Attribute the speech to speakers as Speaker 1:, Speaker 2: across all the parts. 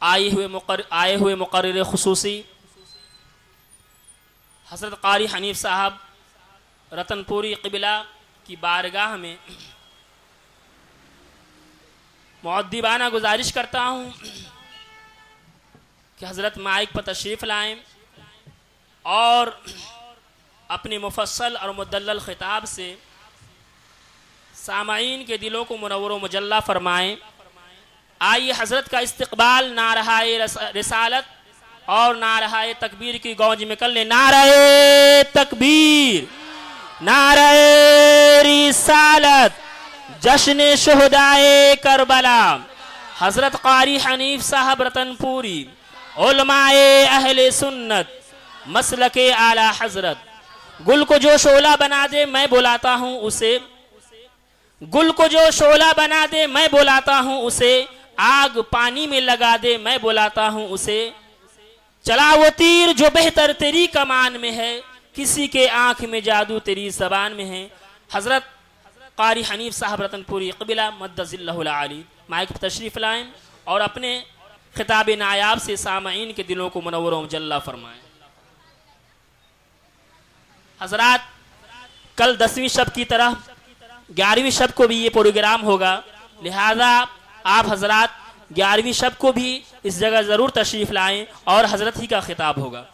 Speaker 1: आए हुए मुकर्रिर खुसूसी हज़रत क़ारी हनीफ साहब रतनपुरी क़िबला की बारगाह में मुअद्दिबाना गुजारिश करता हूँ कि हज़रत माइक पर तशरीफ़ लाएँ और अपने मुफस्सल और मुदल्लल ख़िताब से सामाईन के दिलों को मुनव्वर व मुजल्ला फरमाएँ। आइए हज़रत का इस्तक़बाल नाराए रिसालत और नाराए तकबीर की गौंज में कर ले। नाराए तकबीर, नाराए रिसालत, जश्न शुहदाए करबला। हज़रत क़ारी हनीफ साहब रतनपुरी, उलमाए अहले सुन्नत, मसलके आला हज़रत। गुल को जो शोला बना दे मैं बुलाता हूँ उसे, गुल को जो शोला बना दे मैं बुलाता हूँ उसे, आग पानी में लगा दे मैं बुलाता हूँ उसे। चला वो तीर जो बेहतर तेरी कमान में है, किसी के आंख में जादू तेरी ज़बान में है। हज़रत क़ारी हनीफ साहब रतनपुरी क़िबला मद्दज़िल्लहुल आली माइक पर तशरीफ़ लाएँ और अपने खिताब नायाब से सामाईन के दिलों को मुनव्वर व मुजल्ला फरमाएँ। हज़रात, कल 10वीं शब की तरह 11वीं शब को भी ये प्रोग्राम होगा, लिहाजा आप हज़रात 11वीं शब को भी इस जगह ज़रूर तशरीफ़ लाएँ और हज़रत ही का खिताब होगा।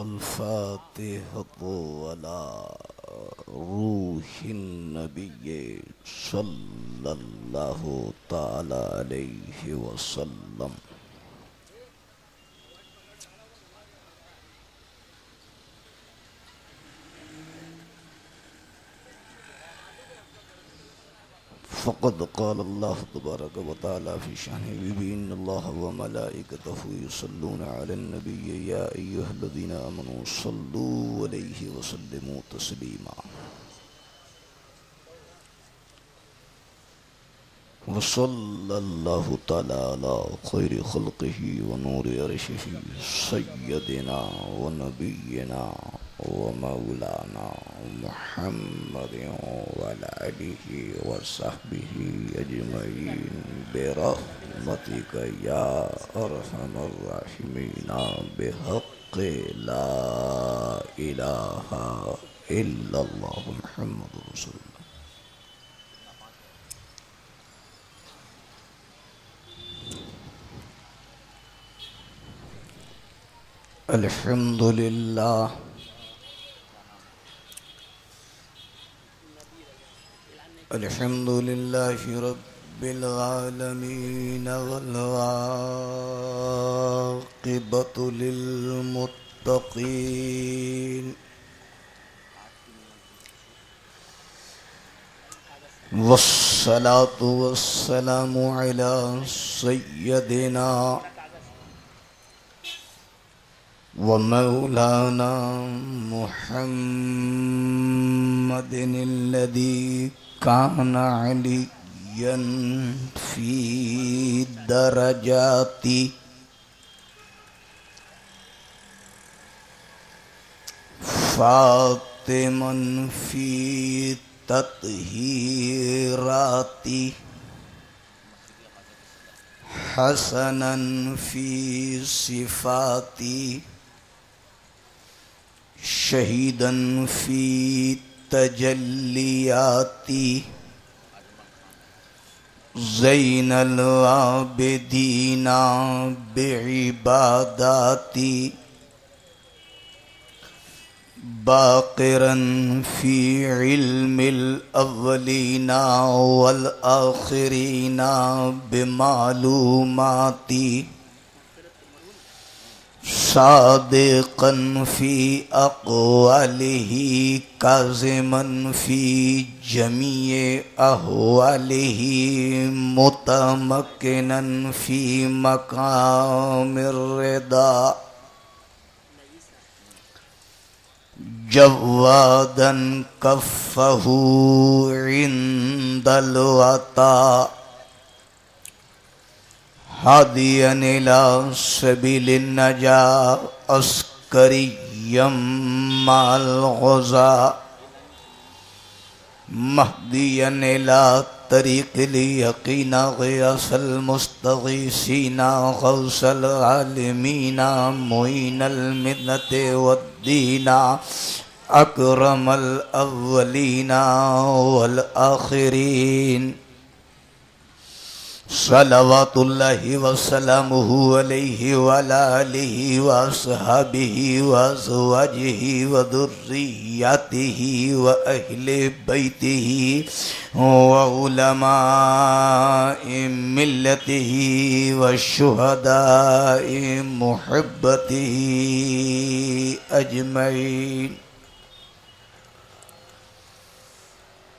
Speaker 2: अल-फातिहतु अला रूहिन नबिय्य सल्लल्लाहु तआला अलैहि वसल्लम। फ़क़द क़ाल अल्लाह तबारक व तआला फ़ी शानिही इन्नल्लाह व मलाइकतहु युसल्लूना अलन नबिय्य या अय्युहल्लज़ीना आमनू सल्लू अलैहि व सल्लिमू तस्लीमा। व सल्लल्लाहु तआला अला खैरि ख़ल्क़िही व नूरि अर्शिही सय्यदिना व नबिय्यिना व मौलाना मुहम्मदिन व अला आलिहि व सहबिही अजमईन बिरहमतिका या अरहमर राहिमीन बिहक़्क़ि ला इलाहा इल्लल्लाह मुहम्मदुर रसूलुल्लाह। अल्हम्दुलिल्लाह अल्हम्दुलिल्लाहि रब्बिल आलमीन वल आक़िबतु लिल मुत्तक़ीन वस्सलातु वस्सलामु अला सय्यदिना व मौलाना मुहम्मदिनिल्लज़ी काना अलिय्यन फ़ी दरजाति फ़ातिमन फ़ी तत्हीराति हसनन फ़ी सिफ़ाति शहीदन फ़ी तजल्लियाती ज़ैनल आबिदीना बिइबादाती बाक़िरन फ़ी इल्मिल अव्वलीना वल आख़िरीना बिमालूमाती सादिक़न फ़ी अक़वालिही काज़िमन फ़ी जमीए अहवालिही मुतमक्किनन फ़ी मक़ामिर रिदा जव्वादन कफ़्फ़हू इंदल वता हादियन इला सबीलिन नजा अस्करिय्यम माल गुज़ा महदियन इला तरीक़िल यक़ीना ग़ियासल मुस्तग़ीसीना ग़ौसल आलिमीना मुईनल मिन्नति वद्दीना अकरमल अव्वलीना वल आख़िरीन सलवातुल्लाहि वसलामुहु अलैहि वअला आलिहि व अस्हाबिहि व अज़वाजिहि व दुर्रिय्यतिहि व अहले बैतिहि व उलमाए मिल्लतिहि व शुहदाए मुहब्बतिहि अजमईन।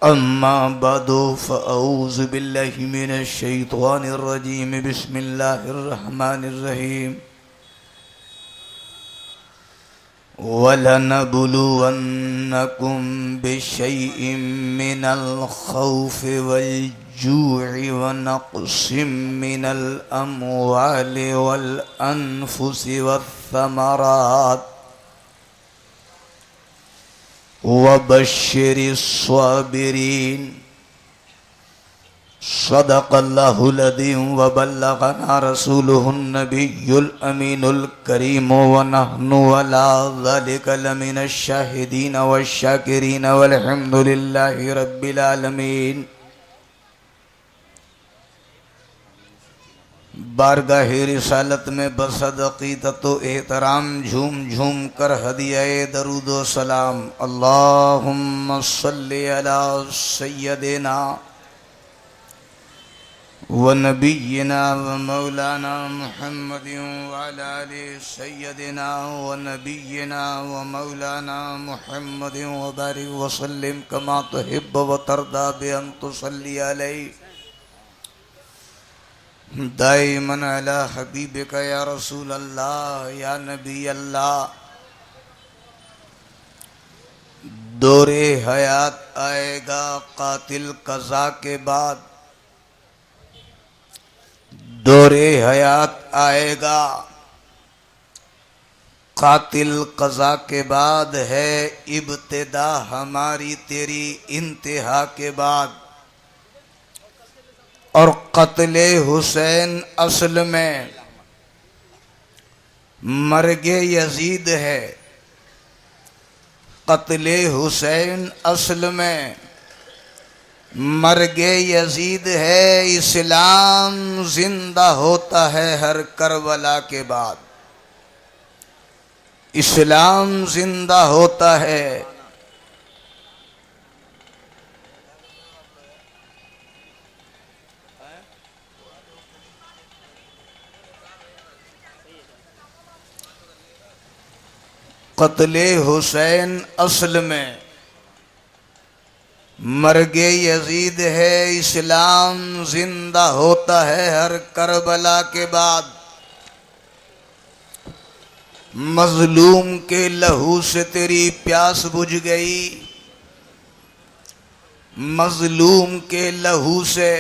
Speaker 2: अम्मा बदो फ़अऊज़ु बिल्लाहि मिनश शैतानिर रजीम बिस्मिल्लाहिर रहमानिर रहीम। वलनबलुवन्नकुम बिशैइन मिनल खौफ़ि वल जू'i व नक़्सिम मिनल अम्वालि वल अनफुसि वस्समरात वबश्शिरिस स्वाबिरीन। सदक़ल्लाहुल अज़ीम व बल्लग़ना रसूलुहुन नबियुल अमीनुल करीम व नहनु अला ज़ालिका लमिनश शाहिदीन वश्शाकिरीन वल्हम्दुलिल्लाहि रब्बिल आलमीन। बारगाहे रिसालत में बसदक़ीक़तो एहतराम झूम झूम कर हदियाए दरूदो सलाम अल्लाहुम्मा सल्लि अला सय्यदिना व नबिय्यिना व मौलाना मुहम्मदिन व अला आलि सय्यदिना व नबिय्यिना व मौलाना मुहम्मदिन व बारिक व सल्लिम कमा तुहिब्बु व तरदा बि अन तुसल्ली अलैहि दाइमन अला हबीबिका या रसूल अल्लाह या नबी अल्लाह। दौरे हयात आएगा कातिल कज़ा के बाद, दौरे हयात आएगा कातिल कज़ा के बाद है इब्तिदा हमारी तेरी इंतहा के बाद। और क़त्ले हुसैन असल में मर्गे यजीद है। क़त्ले हुसैन असल में मर्गे यजीद है। इस्लाम जिंदा होता है हर करबला के बाद, इस्लाम जिंदा होता है। क़त्ले हुसैन असल में मर्गे यजीद है। इस्लाम जिंदा होता है हर करबला के बाद। मजलूम के लहू से तेरी प्यास बुझ गई, मजलूम के लहू से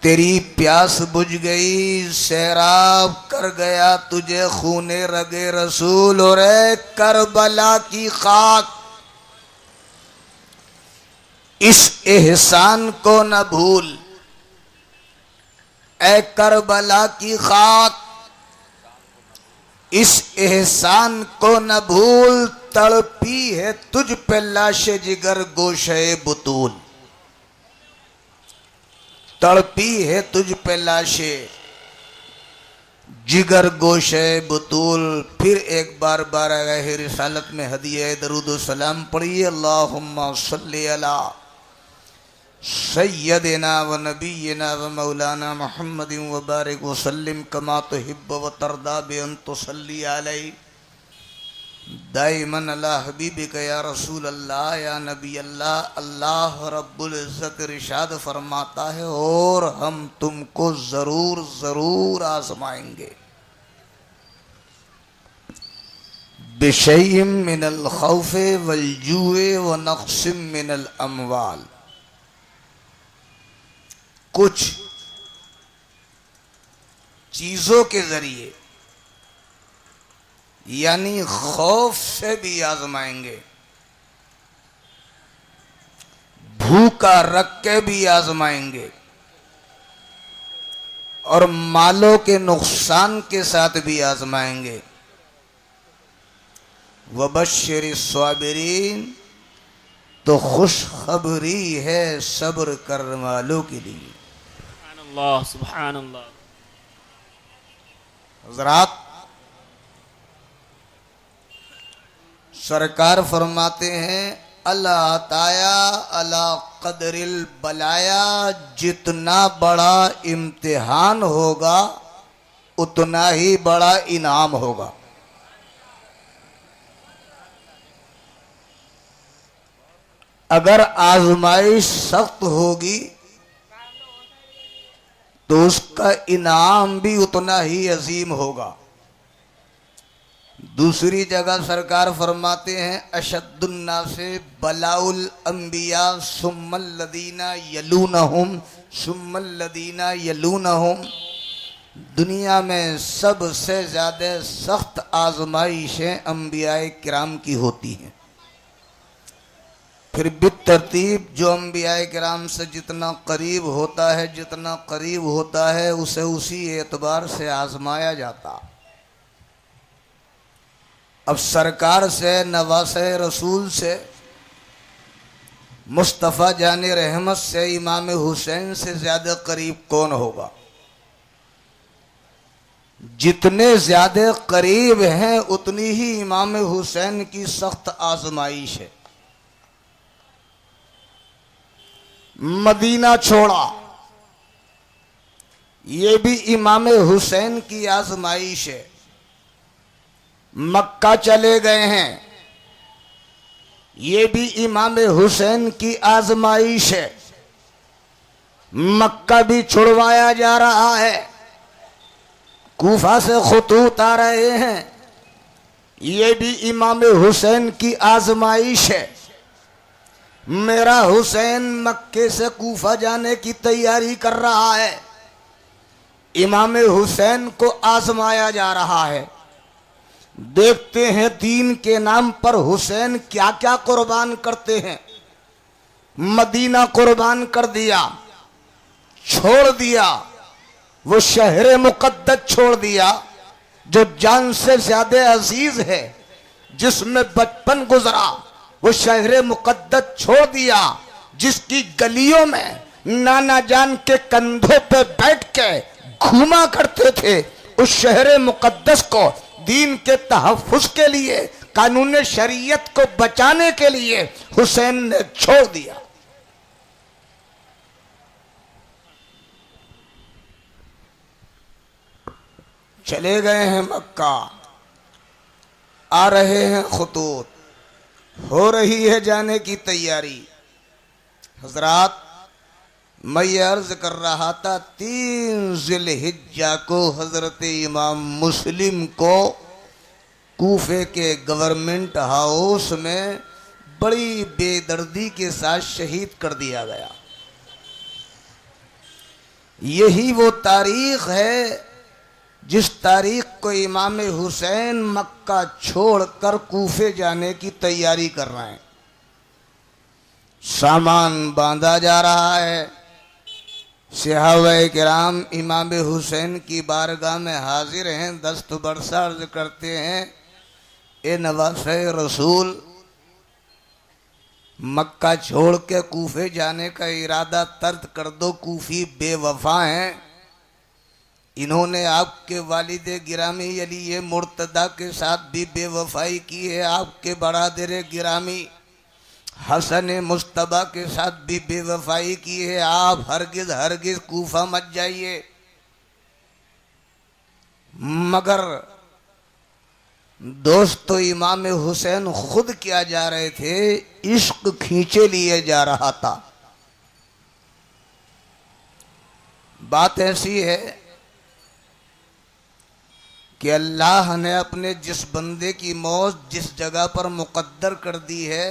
Speaker 2: तेरी प्यास बुझ गई। सैराब कर गया तुझे खूने रगे रसूल। और ए करबला की खाक, इस एहसान को न भूल। ए करबला की खाक, इस एहसान को न भूल। तड़पी है तुझ पे लाशे जिगर गोशे बुतूल, तड़पी है तुझ पे लाशे जिगर गोशे बतूल। फिर एक बार बारगाह रिसालत में हदिया दरूद सलाम पढ़िए। अल्लाहुम्मा सल्ली अला सय्यदिना व नबीना व मौलाना मुहम्मदिन व बारिक व सल्लिम कमा तुहिब्बु व तरदा बि अन तुसल्ली अलैहि दाइमन अला हबीबिका या रसूल अल्लाह या नबी अल्लाह। अल्लाह रब्बुल इज़्ज़त इरशाद फरमाता है और हम तुमको जरूर जरूर आजमाएंगे। बिशैइम मिनल खौफे वल जूए व नक्सिम मिनल अमवाल। कुछ चीजों के जरिए यानी खौफ से भी आजमाएंगे, भूखा रख के भी आजमाएंगे और मालों के नुकसान के साथ भी आजमाएंगे। वबश्शिर स्वाबिरीन, तो खुशखबरी है सब्र करने वालों के लिए।
Speaker 1: सुभानअल्लाह सुभानअल्लाह।
Speaker 2: हज़रात, सरकार फरमाते हैं अला ताया अला कदरिल बलाया, जितना बड़ा इम्तिहान होगा उतना ही बड़ा इनाम होगा। अगर आजमाइश सख्त होगी तो उसका इनाम भी उतना ही अजीम होगा। दूसरी जगह सरकार फरमाते हैं अशद्दुन्ना से बलाउल अंबिया सुम्मल्लदीना यलूनहुम सुम्मल्लदीना यलूनहुम। दुनिया में सबसे ज़्यादा सख्त आजमाइशें अंबियाए किराम की होती हैं। फिर बितरतीब जो अंबियाए किराम से जितना करीब होता है उसे उसी एतबार से आजमाया जाता। अब सरकार से, नवासे रसूल से, मुस्तफ़ा जाने रहमत से, इमाम हुसैन से ज्यादा करीब कौन होगा? जितने ज्यादा करीब हैं उतनी ही इमाम हुसैन की सख्त आजमाइश है। मदीना छोड़ा, ये भी इमाम हुसैन की आजमाइश है। मक्का चले गए हैं, ये भी इमाम हुसैन की आजमाइश है। मक्का भी छुड़वाया जा रहा है, कूफा से खुतूत आ रहे हैं, ये भी इमाम हुसैन की आजमाइश है। मेरा हुसैन मक्के से कूफा जाने की तैयारी कर रहा है, इमाम हुसैन को आजमाया जा रहा है। देखते हैं दीन के नाम पर हुसैन क्या क्या कुर्बान करते हैं। मदीना कुर्बान कर दिया, छोड़ दिया, वो शहर मुकद्दस छोड़ दिया जो जान से ज्यादा अजीज है, जिसमें बचपन गुजरा। वो शहर मुकद्दस छोड़ दिया जिसकी गलियों में नाना जान के कंधों पे बैठ के घूमा करते थे। उस शहर मुकद्दस को दीन के तहफ्फुज के लिए, कानून शरीयत को बचाने के लिए हुसैन ने छोड़ दिया। चले गए हैं मक्का, आ रहे हैं खुतूत, हो रही है जाने की तैयारी। हजरात, मैं ये अर्ज कर रहा था 3 ज़िलहिज्जा को हजरत इमाम मुस्लिम को कूफे के गवर्नमेंट हाउस में बड़ी बेदर्दी के साथ शहीद कर दिया गया। यही वो तारीख है जिस तारीख को इमाम हुसैन मक्का छोड़कर कूफे जाने की तैयारी कर रहे हैं। सामान बांधा जा रहा है, सहाबाए किराम इमाम हुसैन की बारगाह में हाजिर हैं, दस्त बरसा अर्ज करते हैं, ए नवासे रसूल, मक्का छोड़ के कूफे जाने का इरादा तर्क कर दो, कूफी बेवफा हैं, इन्होंने आपके वालिद गिरामी अली मुर्तदा के साथ भी बेवफाई की है। आपके बरादर गिरामी हसन मुस्तबा के साथ भी बेवफाई की है। आप हरगिज हरगिज कूफा मत जाइए। मगर दोस्तों, इमाम हुसैन खुद क्या जा रहे थे? इश्क खींचे लिए जा रहा था। बात ऐसी है कि अल्लाह ने अपने जिस बंदे की मौत जिस जगह पर मुकद्दर कर दी है,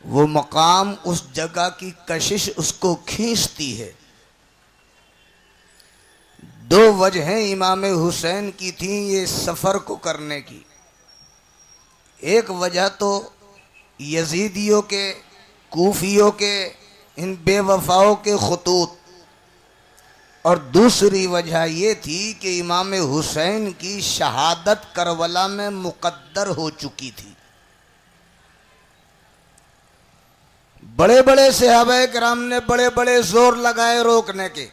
Speaker 2: वो मकाम उस जगह की कशिश उसको खींचती है। दो वजहें इमाम हुसैन की थी ये सफ़र को करने की। एक वजह तो यजीदियों के, कूफियों के, इन बेवफाओं के खतूत, और दूसरी वजह ये थी कि इमाम हुसैन की शहादत करबला में मुकद्दर हो चुकी थी। बड़े बड़े सहाबा किराम ने बड़े बड़े जोर लगाए रोकने के,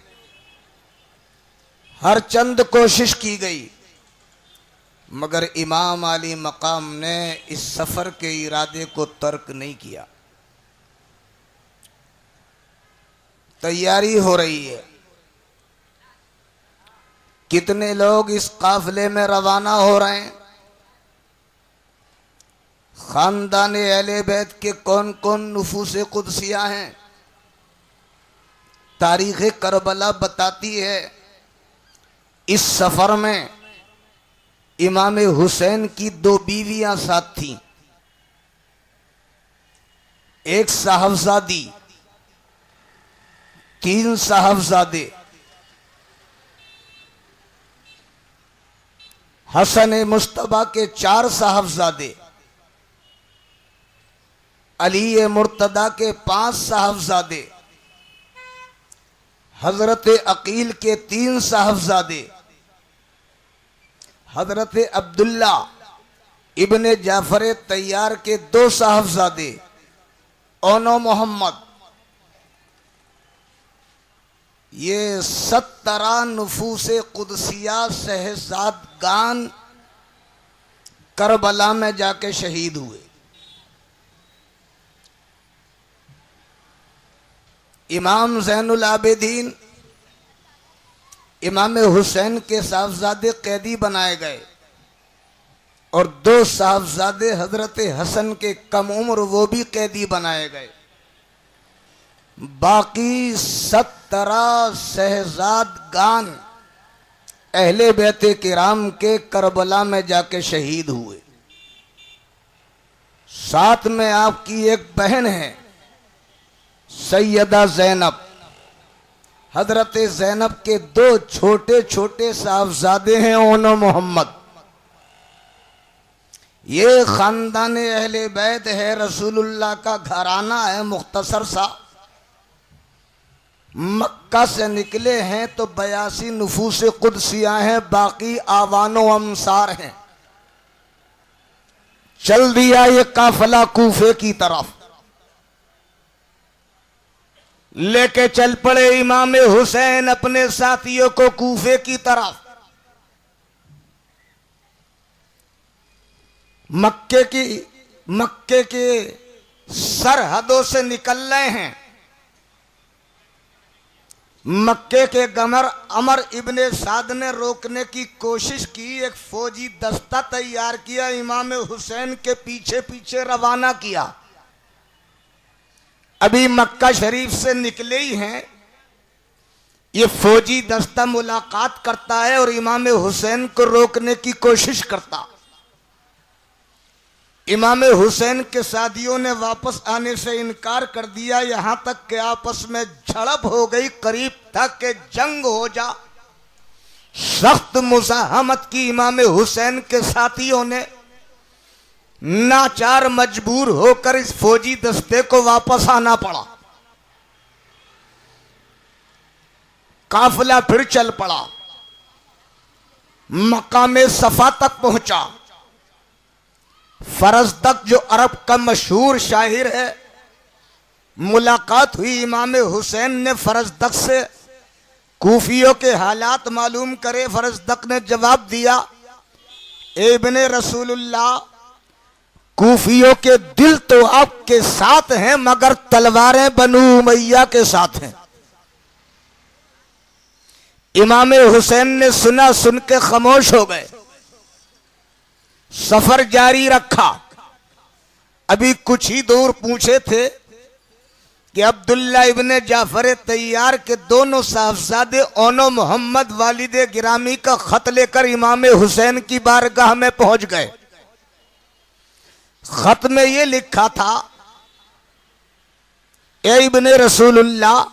Speaker 2: हर चंद कोशिश की गई, मगर इमाम अली मकाम ने इस सफर के इरादे को तर्क नहीं किया। तैयारी हो रही है। कितने लोग इस काफिले में रवाना हो रहे हैं? खानदान अहले बैत के कौन कौन नुफूसे कुदसिया हैं? तारीख़ करबला बताती है इस सफर में इमाम हुसैन की दो बीवियां साथ थीं। एक साहबजादी, 3 साहबजादे, हसन मुस्तबा के 4 साहबजादे, अली मुर्तदा के 5 साहबजादे, हजरत अकील के 3 साहबजादे, हजरत अब्दुल्ला इब्ने जाफर तैयार के 2 साहबजादे, ओनो मोहम्मद, ये 17 नुफूसे कुदसिया शहजादगान करबला में जाके शहीद हुए। इमाम ज़ैनुल आबिदीन इमाम हुसैन के साहबजादे कैदी बनाए गए और 2 साहबजादे हजरत हसन के कम उम्र वो भी कैदी बनाए गए। बाकी 17 शहजादगान अहले बैते किराम के करबला में जाके शहीद हुए। साथ में आपकी एक बहन है सैयदा ज़ैनब। हजरत ज़ैनब के 2 छोटे छोटे साहबजादे हैं ओनो मोहम्मद। ये खानदान अहले बैत है, रसूलुल्लाह का घराना है मुख्तसर सा। मक्का से निकले हैं तो 82 नुफूस कुदसिया हैं, बाकी आवानो अमसार हैं। चल दिया ये काफिला कूफे की तरफ, लेके चल पड़े इमाम हुसैन अपने साथियों को कूफे की तरफ। मक्के के सरहदों से निकल रहे हैं। मक्के के गमर अमर इब्ने साद ने रोकने की कोशिश की। एक फौजी दस्ता तैयार किया, इमाम हुसैन के पीछे पीछे रवाना किया। अभी मक्का शरीफ से निकले ही हैं, ये फौजी दस्ता मुलाकात करता है और इमाम हुसैन को रोकने की कोशिश करता। इमाम हुसैन के साथियों ने वापस आने से इनकार कर दिया, यहां तक कि आपस में झड़प हो गई। करीब था कि जंग हो जा। सख्त मुज़ाहमत की इमाम हुसैन के साथियों ने। नाचार मजबूर होकर इस फौजी दस्ते को वापस आना पड़ा। काफिला फिर चल पड़ा, मकाम सफा तक पहुंचा। फरजदक जो अरब का मशहूर शाहिर है, मुलाकात हुई इमाम हुसैन ने फरजदक से कूफियों के हालात मालूम करे। फरजदक ने जवाब दिया, ए इब्ने रसूलुल्लाह, कूफियों के दिल तो आपके साथ हैं मगर तलवारें बनु उमैया के साथ हैं। इमाम हुसैन ने सुना, सुन के खामोश हो गए। सफर जारी रखा। अभी कुछ ही दूर पूछे थे कि अब्दुल्ला इब्ने जाफर तैयार के दोनों साहबजादे ओनो मोहम्मद वालिदे गिरामी का खत लेकर इमाम हुसैन की बारगाह में पहुंच गए। खत में ये लिखा था, ए इब्ने रसूलुल्लाह,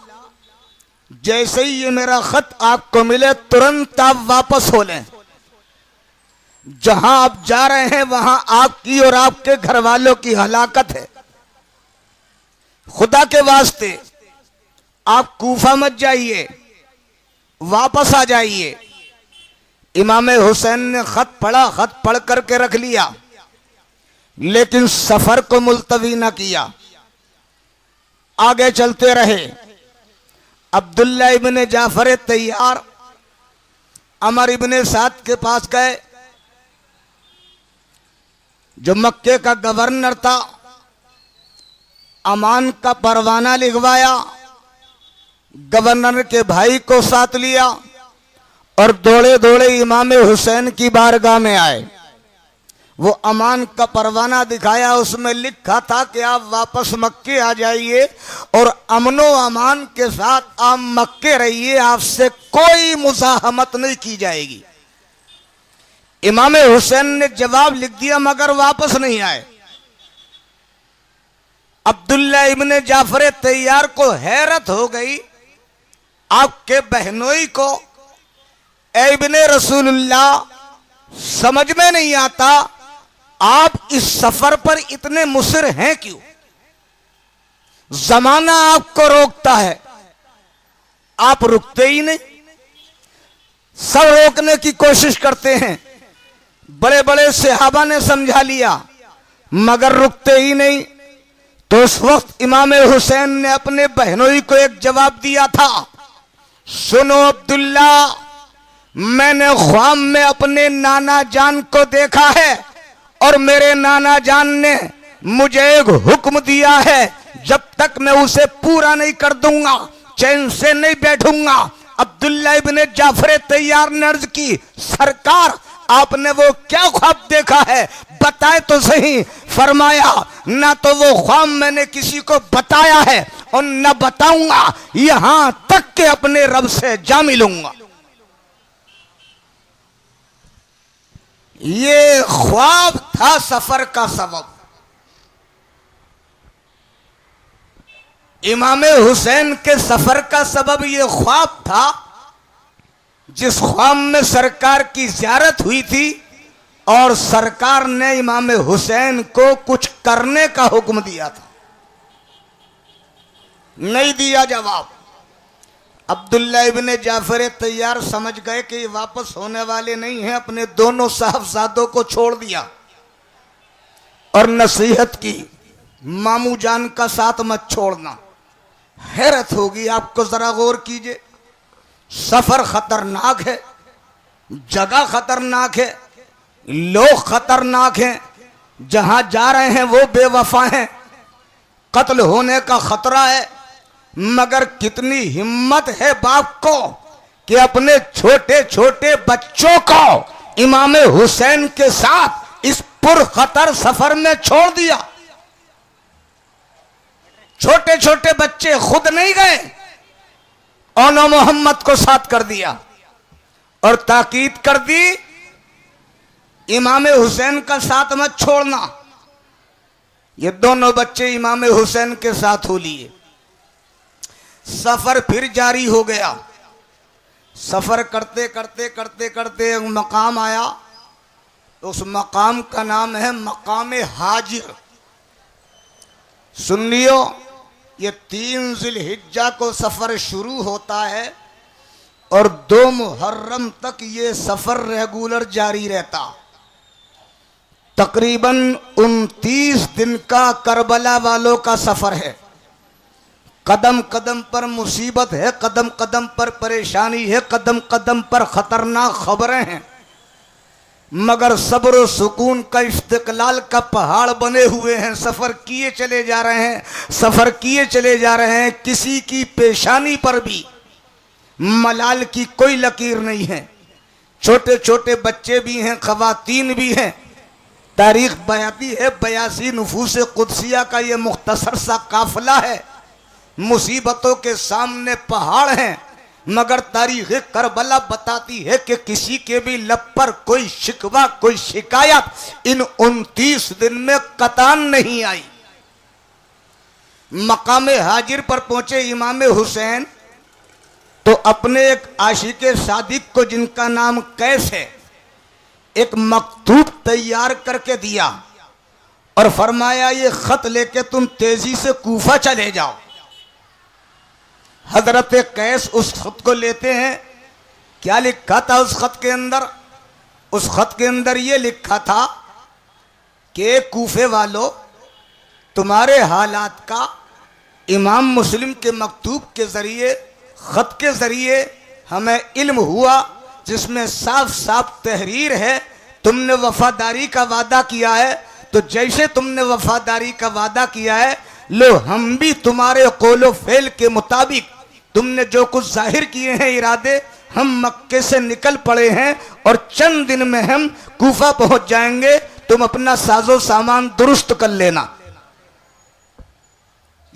Speaker 2: जैसे ही ये मेरा खत आपको मिले तुरंत आप वापस हो लें। जहां आप जा रहे हैं वहां आपकी और आपके घर वालों की हलाकत है। खुदा के वास्ते आप कूफा मत जाइए, वापस आ जाइए। इमाम हुसैन ने खत पढ़ा, खत पढ़ करके रख लिया, लेकिन सफर को मुलतवी न किया, आगे चलते रहे। अब्दुल्ला इब्ने जाफर तैयार अमर इब्ने साद के पास गए, जो मक्के का गवर्नर था। अमान का परवाना लिखवाया, गवर्नर के भाई को साथ लिया और दौड़े दौड़े इमाम हुसैन की बारगाह में आए। वो अमान का परवाना दिखाया, उसमें लिखा था कि आप वापस मक्के आ जाइए और अमनो अमान के साथ आप मक्के रहिए, आपसे कोई मुज़ाहमत नहीं की जाएगी। इमाम हुसैन ने जवाब लिख दिया मगर वापस नहीं आए। अब्दुल्ला इब्ने जाफर तैयार को हैरत हो गई, आपके बहनोई को, ए इब्ने रसूलुल्लाह, समझ में नहीं आता आप इस सफर पर इतने मुसिर हैं क्यों? जमाना आपको रोकता है, आप रुकते ही नहीं। सब रोकने की कोशिश करते हैं, बड़े बड़े सहाबा ने समझा लिया मगर रुकते ही नहीं। तो उस वक्त इमाम हुसैन ने अपने बहनोई को एक जवाब दिया था, सुनो अब्दुल्ला, मैंने ख्वाब में अपने नाना जान को देखा है और मेरे नाना जान ने मुझे एक हुक्म दिया है, जब तक मैं उसे पूरा नहीं कर दूंगा चैन से नहीं बैठूंगा। अब्दुल्ला इब्ने जाफर तैयार ने अर्ज की, सरकार आपने वो क्या ख्वाब देखा है, बताए तो सही। फरमाया, ना तो वो ख्वाब मैंने किसी को बताया है और न बताऊंगा, यहां तक के अपने रब से जा मिलूंगा। ये ख्वाब था सफर का सबब। इमाम हुसैन के सफर का सबब ये ख्वाब था, जिस ख्वाब में सरकार की ज़ियारत हुई थी और सरकार ने इमाम हुसैन को कुछ करने का हुक्म दिया था। नहीं दिया जवाब। अब्दुल्ला इब्ने जाफर तैयार समझ गए कि वापस होने वाले नहीं हैं, अपने दोनों साहबजादों को छोड़ दिया और नसीहत की, मामू जान का साथ मत छोड़ना। हैरत होगी आपको, जरा गौर कीजिए। सफर खतरनाक है, जगह खतरनाक है, लोग खतरनाक हैं, जहां जा रहे हैं वो बेवफा हैं, कत्ल होने का खतरा है। मगर कितनी हिम्मत है बाप को कि अपने छोटे छोटे बच्चों को इमाम हुसैन के साथ इस पुरखतर सफर में छोड़ दिया। छोटे छोटे बच्चे खुद नहीं गए, ओनो मोहम्मद को साथ कर दिया और ताकीद कर दी, इमाम हुसैन का साथ मत छोड़ना। ये दोनों बच्चे इमाम हुसैन के साथ हो लिए। सफर फिर जारी हो गया। सफर करते करते करते करते एक मकाम आया, उस मकाम का नाम है मकाम हाजिर। सुन लियो, ये 3 ज़िलहिज्जा को सफर शुरू होता है और 2 मुहर्रम तक ये सफर रेगुलर जारी रहता। तकरीबन 29 दिन का करबला वालों का सफर है। कदम कदम पर मुसीबत है, कदम कदम पर परेशानी है, कदम कदम पर खतरनाक खबरें हैं, मगर सब्र और सुकून का इस्तिकलाल का पहाड़ बने हुए हैं। सफर किए चले जा रहे हैं, सफर किए चले जा रहे हैं। किसी की पेशानी पर भी मलाल की कोई लकीर नहीं है। छोटे छोटे बच्चे भी हैं, खवातीन भी हैं। तारीख बयाती है 82 नुफूस कुदसिया का ये मुख्तसर सा काफिला है। मुसीबतों के सामने पहाड़ हैं, मगर तारीख करबला बताती है कि किसी के भी लब पर कोई शिकवा, कोई शिकायत इन 29 दिन में कतान नहीं आई। मकाम हाजिर पर पहुंचे इमाम हुसैन तो अपने एक आशिक सादिक को, जिनका नाम कैस है, एक मकतूब तैयार करके दिया और फरमाया ये खत लेके तुम तेजी से कूफा चले जाओ। हजरत कैस उस खत को लेते हैं। क्या लिखा था उस खत के अंदर? उस खत के अंदर ये लिखा था कि कूफे वालों, तुम्हारे हालात का इमाम मुस्लिम के मकतूब के जरिए, खत के जरिए हमें इल्म हुआ, जिसमें साफ साफ तहरीर है। तुमने वफादारी का वादा किया है, तो जैसे तुमने वफादारी का वादा किया है, लो हम भी तुम्हारे कौलो फेल के मुताबिक तुमने जो कुछ जाहिर किए हैं इरादे, हम मक्के से निकल पड़े हैं और चंद दिन में हम कूफा पहुंच जाएंगे। तुम अपना साजो सामान दुरुस्त कर लेना।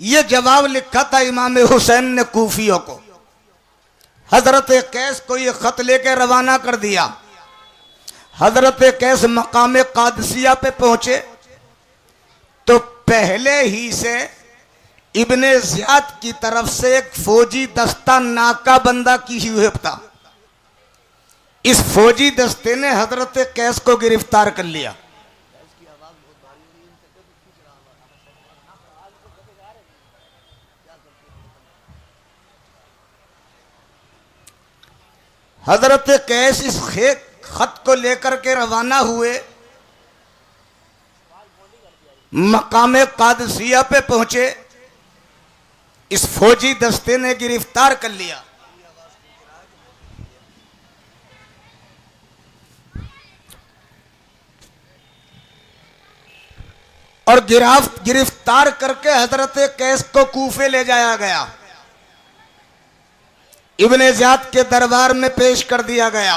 Speaker 2: यह जवाब लिखा था इमाम हुसैन ने कूफियों को। हजरत कैस को यह खत लेकर रवाना कर दिया। हजरत कैस मकाम कादसिया पे पहुंचे तो पहले ही से इब्ने ज़ियाद की तरफ से एक फौजी दस्ता नाकाबंदा की हुई था। इस फौजी दस्ते ने हजरत कैस को गिरफ्तार कर लिया। हजरत कैस इस खत को लेकर के रवाना हुए, मकाम कादसिया पे पहुंचे। इस फौजी दस्ते ने गिरफ्तार कर लिया। और गिरफ्तार करके हजरत कैस को कूफे ले जाया गया। इब्ने ज़ियाद के दरबार में पेश कर दिया गया।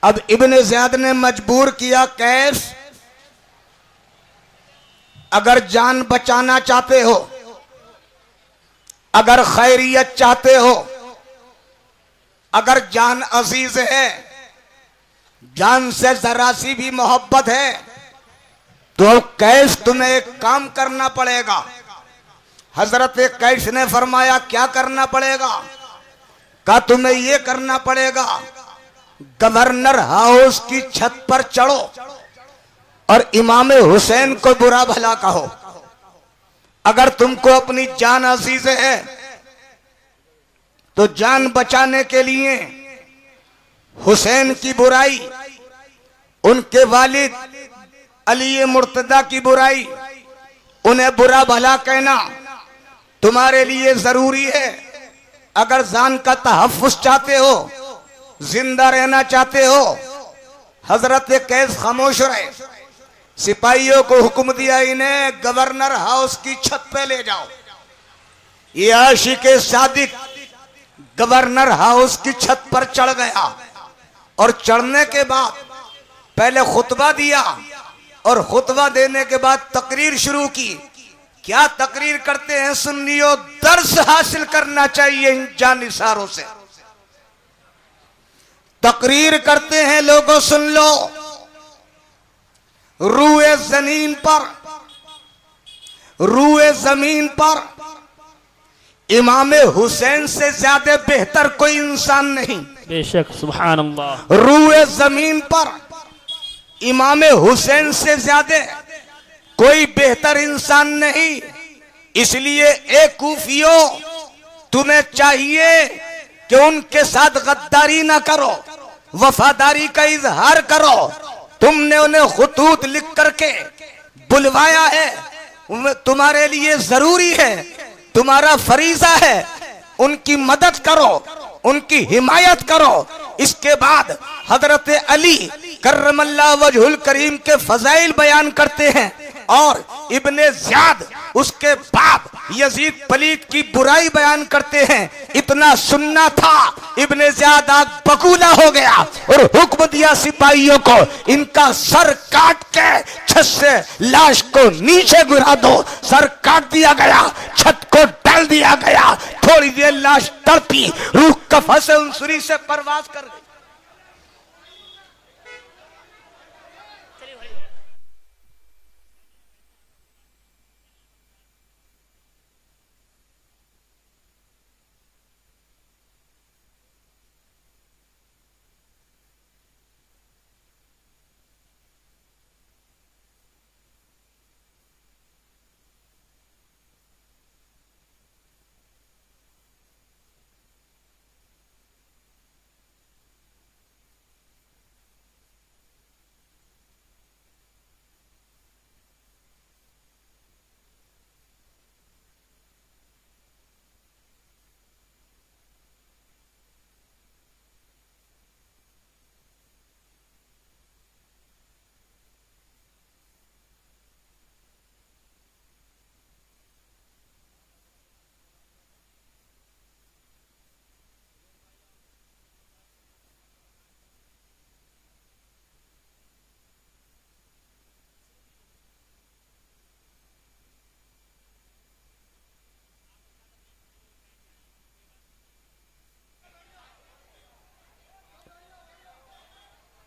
Speaker 2: अब इब्ने ज़ियाद ने मजबूर किया, कैस अगर जान बचाना चाहते हो, अगर खैरियत चाहते हो, अगर जान अजीज है, जान से जरा सी भी मोहब्बत है, तो कैस तुम्हें एक काम करना पड़ेगा। हजरत कैस ने फरमाया क्या करना पड़ेगा? कहा तुम्हें यह करना पड़ेगा, गवर्नर हाउस की छत पर चढ़ो और इमाम हुसैन को बुरा भला कहो। अगर तुमको अपनी जान अजीज है तो जान बचाने के लिए हुसैन की बुराई, उनके वालिद अली मुर्तदा की बुराई, उन्हें बुरा भला कहना तुम्हारे लिए जरूरी है। अगर जान का तहफ्फुज चाहते हो, जिंदा रहना चाहते हो। हजरत कैस खामोश रहे। सिपाहियों को हुक्म दिया, इन्हें गवर्नर हाउस की छत पे ले जाओ। ये आशिक सादिक गवर्नर हाउस की छत पर चढ़ गया और चढ़ने के बाद पहले खुतबा दिया और खुतबा देने के बाद तकरीर शुरू की। क्या तकरीर करते हैं सुन्नियों? दर्स हासिल करना चाहिए इन जानिसारों से। तकरीर करते हैं, लोगों सुन लो। रूए जमीन पर इमाम हुसैन से ज्यादा बेहतर कोई इंसान नहीं।
Speaker 1: बेशक, सुभान अल्लाह।
Speaker 2: रूए जमीन पर इमाम हुसैन से ज्यादा कोई बेहतर इंसान नहीं। इसलिए ए कूफियों, तुम्हें चाहिए कि उनके साथ गद्दारी ना करो, वफादारी का इजहार करो। तुमने उन्हें खुतूत लिख करके बुलवाया है, तुम्हारे लिए जरूरी है तुम्हारा फरीजा है उनकी मदद करो, उनकी हिमायत करो। इसके बाद हजरत अली कर्रमल्लाह वजहुल करीम के फजाइल बयान करते हैं और इब्ने ज़ियाद उसके बाप यजीद पलीद की बुराई बयान करते हैं। इतना सुनना था, इब्ने ज़ियाद आग बकूला हो गया और हुक्म दिया सिपाहियों को इनका सर काट के छत से लाश को नीचे गिरा दो। सर काट दिया गया, छत को डाल दिया गया। थोड़ी देर लाश तड़पी, रूह कफ़स उनसुरी से परवाज कर गई।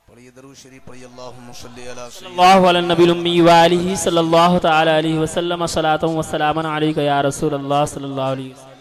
Speaker 2: पढ़िए दरूद शरीफ पढ़िए अल्लाहुम्मा सल्ली अला
Speaker 1: सल्लल्लाहु अला नबील उम्मी व आलिहि सल्लल्लाहु तआला अलैहि वसल्लम सलातु व सलामन अलैका या रसूल अल्लाह सल्लल्लाहु अलैहि वसल्लम।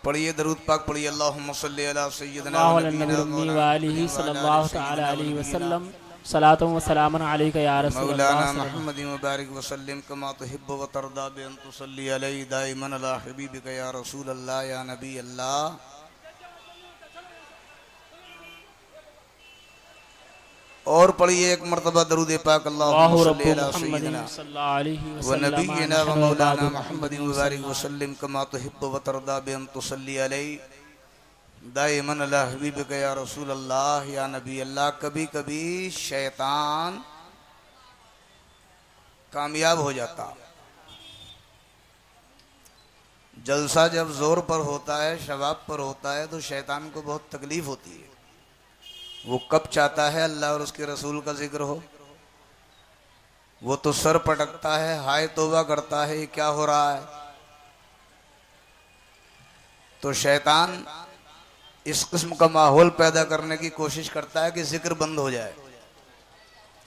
Speaker 2: पढ़िए दरूद पाक पढ़िए अल्लाहुम्मा सल्ली अला सय्यिदना
Speaker 1: व नबीना व आलिहि सल्लल्लाहु तआला अलैहि वसल्लम सलातु व सलामन अलैका या रसूल अल्लाह
Speaker 2: मौलाना मुहम्मदिन व बारिक व सल्लिम कमा तुहिब्बु व तरदा बि अन तुसल्ली अलैहि दाइमन अला हबीबिका या रसूल अल्लाह या नबी अल्लाह। और पढ़िए एक मर्तबा दरूद पाक अल्लाहुम्मा सल्ली अला सय्यिदना व नबीना व मौलाना मुहम्मदिन व बारिक व सल्लिम कमा तुहिब्बु व तरदा बि अन तुसल्ली अलैहि दाइमन अला हबीबिका या रसूल अल्लाह या नबी अल्लाह। कभी कभी शैतान कामयाब हो जाता। जलसा जब जोर पर होता है, शबाब पर होता है, तो शैतान को बहुत तकलीफ होती है। वो कब चाहता है अल्लाह और उसके रसूल का जिक्र हो, वो तो सर पटकता है, हाय तौबा करता है, ये क्या हो रहा है। तो शैतान इस किस्म का माहौल पैदा करने की कोशिश करता है कि जिक्र बंद हो जाए।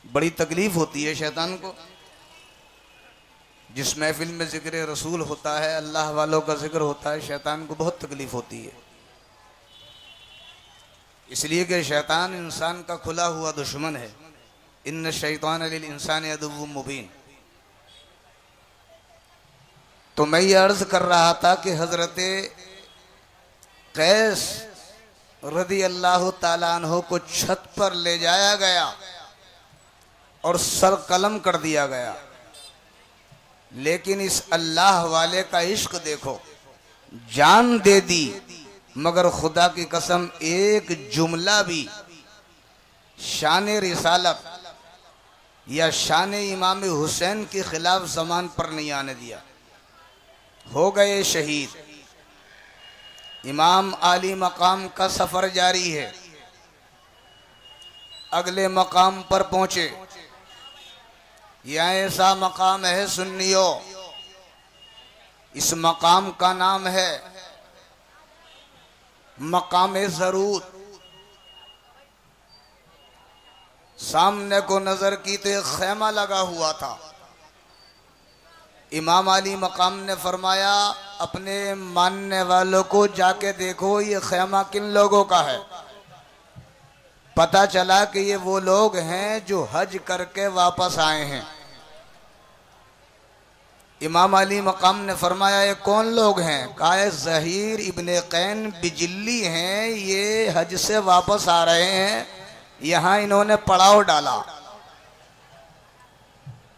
Speaker 2: बड़ी तकलीफ होती है शैतान को। जिस महफिल में जिक्र रसूल होता है, अल्लाह वालों का जिक्र होता है, शैतान को बहुत तकलीफ होती है। इसलिए कि शैतान इंसान का खुला हुआ दुश्मन है। इन्न शैतान लिल इंसान अदुव्वुम मुबीन। तो मैं ये अर्ज कर रहा था कि हजरत कैस रदी अल्लाह ताला अन्हु को छत पर ले जाया गया और सर कलम कर दिया गया। लेकिन इस अल्लाह वाले का इश्क देखो, जान दे दी, मगर खुदा की कसम एक जुमला भी शान रिसालत या शान इमाम हुसैन के खिलाफ ज़बान पर नहीं आने दिया। हो गए शहीद। इमाम आली मकाम का सफर जारी है। अगले मकाम पर पहुंचे। यह ऐसा मकाम है सुन्नियों, इस मकाम का नाम है मकाम ज़रूर। सामने को नजर की तो एक खेमा लगा हुआ था। इमाम अली मकाम ने फरमाया, अपने मानने वालों को जाके देखो ये खेमा किन लोगों का है। पता चला कि ये वो लोग हैं जो हज करके वापस आए हैं। इमाम अली मकाम ने फरमाया ये कौन लोग हैं? कहा ज़हीर इब्ने कैन बिजली हैं, ये हज से वापस आ रहे हैं, यहाँ इन्होंने पड़ाव डाला।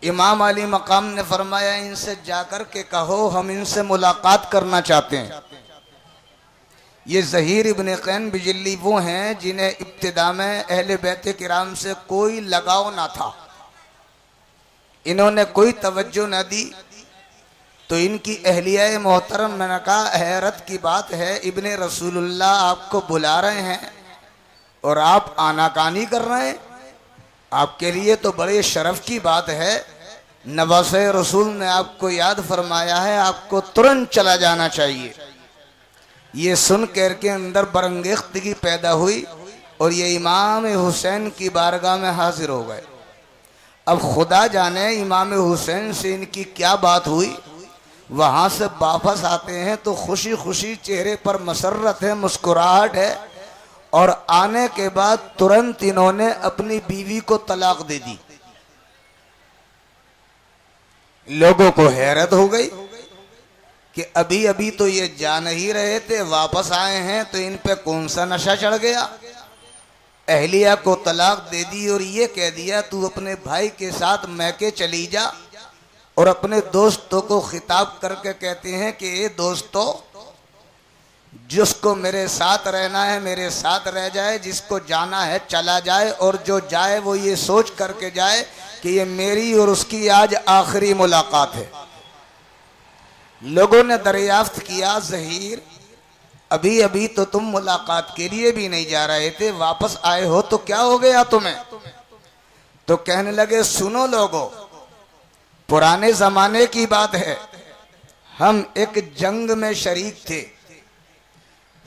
Speaker 2: इमाम अली मकाम ने फरमाया इनसे जाकर के कहो हम इनसे मुलाकात करना चाहते हैं। ये ज़हीर इब्ने कैन बिजली वो हैं जिन्हें इब्तिदा में अहले बैत किराम से कोई लगाव ना था, इन्होंने कोई तवज्जो न दी। तो इनकी अहलिया मोहतरम मैंने कहा हैरत की बात है, इब्ने रसूलुल्लाह आपको बुला रहे हैं और आप आनाकानी कर रहे हैं, आपके लिए तो बड़े शर्फ की बात है। नवासे रसूल ने आपको याद फरमाया है, आपको तुरंत चला जाना चाहिए। ये सुन कर के अंदर बरंगेख्तगी पैदा हुई और ये इमाम हुसैन की बारगाह में हाजिर हो गए। अब खुदा जाने इमाम हुसैन से इनकी क्या बात हुई। वहाँ से वापस आते हैं तो खुशी खुशी चेहरे पर मसरत है, मुस्कुराहट है, और आने के बाद तुरंत इन्होंने अपनी बीवी को तलाक दे दी। लोगों को हैरत हो गई कि अभी अभी तो ये जा नहीं रहे थे, वापस आए हैं तो इन पे कौन सा नशा चढ़ गया। अहलिया को तलाक दे दी और ये कह दिया तू अपने भाई के साथ मैके चली जा, और अपने दोस्तों को खिताब करके कहते हैं कि ये दोस्तों, जिसको मेरे साथ रहना है मेरे साथ रह जाए, जिसको जाना है चला जाए, और जो जाए वो ये सोच करके जाए कि ये मेरी और उसकी आज आखिरी मुलाकात है। लोगों ने दरियाफ्त किया ज़हीर अभी अभी तो तुम मुलाकात के लिए भी नहीं जा रहे थे, वापस आए हो तो क्या हो गया तुम्हें? तो कहने लगे सुनो लोगों, पुराने जमाने की बात है, हम एक जंग में शरीक थे,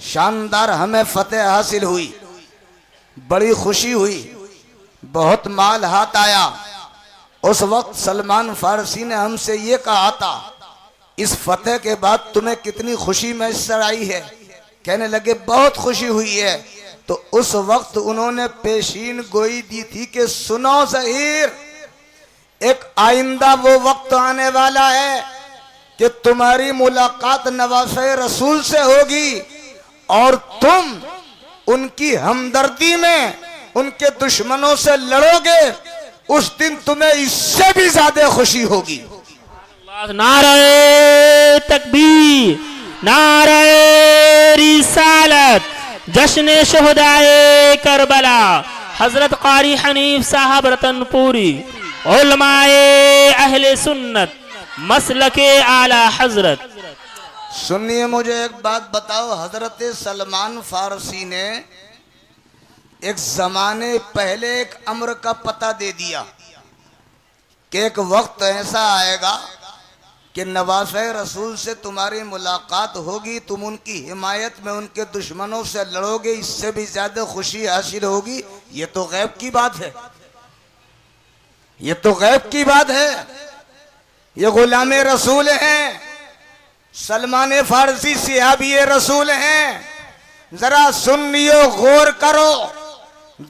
Speaker 2: शानदार हमें फतेह हासिल हुई, बड़ी खुशी हुई, बहुत माल हाथ आया। उस वक्त सलमान फारसी ने हमसे ये कहा था इस फतेह के बाद तुम्हें कितनी खुशी मैसर आई है? कहने लगे बहुत खुशी हुई है। तो उस वक्त उन्होंने पेशीन गोई दी थी कि सुनो ज़हीर, एक आइंदा वो वक्त आने वाला है कि तुम्हारी मुलाकात नवासे रसूल से होगी और तुम उनकी हमदर्दी में उनके दुश्मनों से लड़ोगे, उस दिन तुम्हें इससे भी ज्यादा खुशी होगी।
Speaker 1: नारे तकबीर, नारे रिसालत, जश्न शुहदाए करबला, हजरत कारी हनीफ साहब रतनपुरी, उलमाए अहले सुन्नत, मसलके आला हजरत।
Speaker 2: सुनिए मुझे एक बात बताओ, हजरत सलमान फारसी ने एक जमाने पहले एक अम्र का पता दे दिया कि एक वक्त ऐसा आएगा कि नवासे रसूल से तुम्हारी मुलाकात होगी, तुम उनकी हिमायत में उनके दुश्मनों से लड़ोगे, इससे भी ज्यादा खुशी हासिल होगी। ये तो गैब की बात है, ये तो गैब की बात है। ये गुलाम रसूल हैं, सलमान फारसी सिहाबी रसूल हैं। जरा सुन लियो, गौर करो,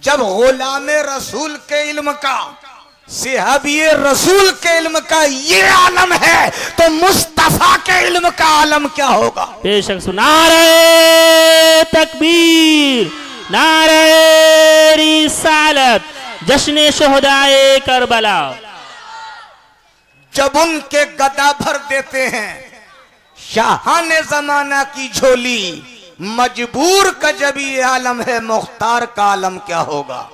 Speaker 2: जब गुलाम रसूल के इल्म का, सिहाबी रसूल के इल्म का ये आलम है तो मुस्तफा के इल्म का आलम क्या होगा?
Speaker 1: बेशक नारे तकबीर, नारे रिसालत, जश्न शुहदाए करबला।
Speaker 2: जब उनके गदा भर देते हैं शाहाने जमाना की झोली, मजबूर का जब ये आलम है, मुख्तार का आलम क्या होगा?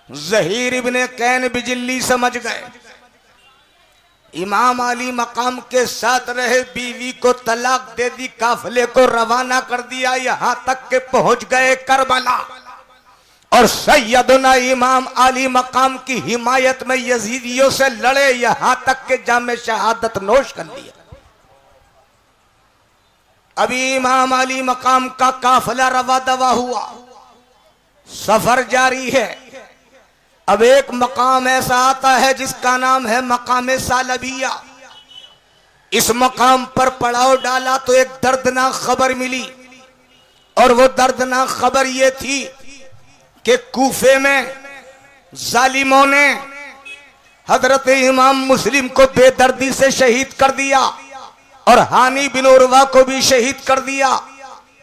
Speaker 2: ज़हीर इब्ने कैन बिजली समझ गए, इमाम अली मकाम के साथ रहे, बीवी को तलाक दे दी, काफिले को रवाना कर दिया, यहां तक के पहुंच गए करबला, और सैयदना इमाम अली मकाम की हिमायत में यजीदियों से लड़े, यहां तक के जामे शहादत नोश कर लिया। अभी इमाम अली मकाम का काफिला रवा दवा हुआ, सफर जारी है। अब एक मकाम ऐसा आता है जिसका नाम है मकाम सालबिया। इस मकाम पर पड़ाव डाला तो एक दर्दनाक खबर मिली, और वो दर्दनाक खबर ये थी कि कूफे में जालिमों ने हजरत इमाम मुस्लिम को बेदर्दी से शहीद कर दिया और हानी बिन उर्वा को भी शहीद कर दिया।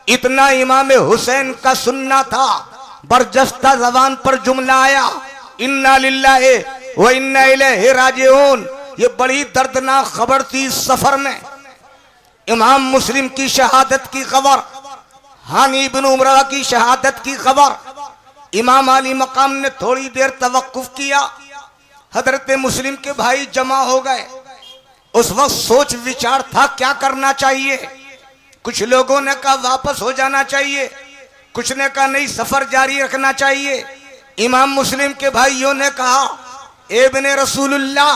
Speaker 2: इतना इमाम हुसैन का सुन्ना था, बरजस्ता जबान पर जुमला आया, इन्ना लिल्लाहि व इन्ना इलैहि राजिऊन। ये बड़ी दर्दनाक खबर थी। सफर में इमाम मुस्लिम की शहादत की खबर, हानी बिन उमरा की शहादत की खबर। इमाम अली मकाम ने थोड़ी देर तवक्कुफ किया। हजरत मुस्लिम के भाई जमा हो गए। उस वक्त सोच विचार था क्या करना चाहिए। कुछ लोगों ने कहा वापस हो जाना चाहिए, कुछ ने कहा नहीं सफर जारी रखना चाहिए। इमाम मुस्लिम के भाइयों ने कहा इब्ने रसूलुल्लाह,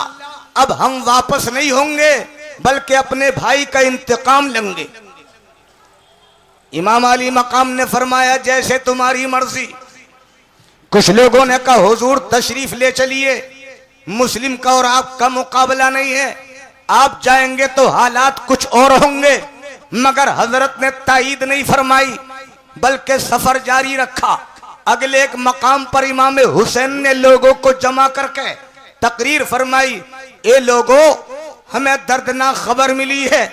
Speaker 2: अब हम वापस नहीं होंगे बल्कि अपने भाई का इंतकाम लेंगे। इमाम अली मकाम ने फरमाया जैसे तुम्हारी मर्जी। कुछ लोगों ने कहा हुजूर तशरीफ ले चलिए, मुस्लिम का और आपका मुकाबला नहीं है, आप जाएंगे तो हालात कुछ और होंगे। मगर हजरत ने ताईद नहीं फरमाई बल्कि सफर जारी रखा। अगले एक मकाम पर इमाम हुसैन ने लोगों को जमा करके तकरीर फरमाई, ये लोगों हमें दर्दनाक खबर मिली है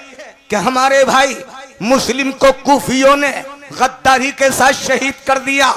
Speaker 2: कि हमारे भाई मुस्लिम को कूफियों ने गद्दारी के साथ शहीद कर दिया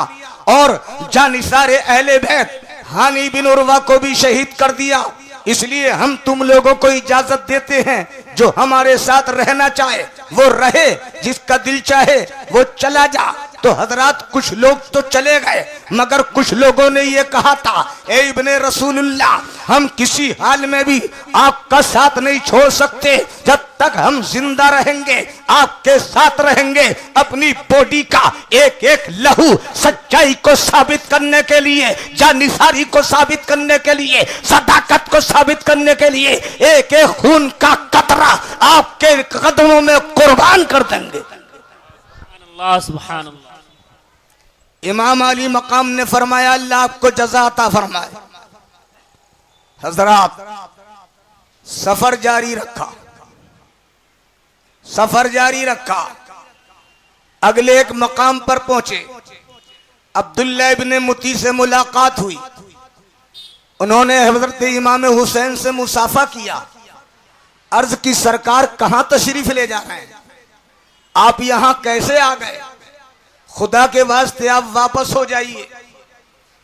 Speaker 2: और जानिसारे अहले बैत हानी बिन उर्वा को भी शहीद कर दिया। इसलिए हम तुम लोगों को इजाजत देते हैं, जो हमारे साथ रहना चाहे वो रहे, जिसका दिल चाहे वो चला जा। तो हजरात कुछ लोग तो चले गए, मगर कुछ लोगों ने ये कहा था ए इब्ने रसूलुल्लाह, हम किसी हाल में भी आपका साथ नहीं छोड़ सकते। जब तक हम जिंदा रहेंगे आपके साथ रहेंगे। अपनी बॉडी का एक एक लहू सच्चाई को साबित करने के लिए, जानिसारी को साबित करने के लिए, सदाकत को साबित करने के लिए एक एक खून का कतरा आपके कदमों में कुर्बान कर देंगे।
Speaker 1: सुभान अल्लाह।
Speaker 2: इमाम अली मकाम ने फरमाया अल्लाह आपको जज़ा अता फरमाए। हजरात सफर जारी रखा, सफर जारी रखा। अगले एक मकाम पर पहुंचे। अब्दुल्लाह इब्ने मुती से मुलाकात हुई। उन्होंने हजरत इमाम हुसैन से मुसाफा किया। अर्ज की सरकार कहां तशरीफ ले जा रहे हैं, आप यहां कैसे आ गए? खुदा के वास्ते आप वापस हो जाइए,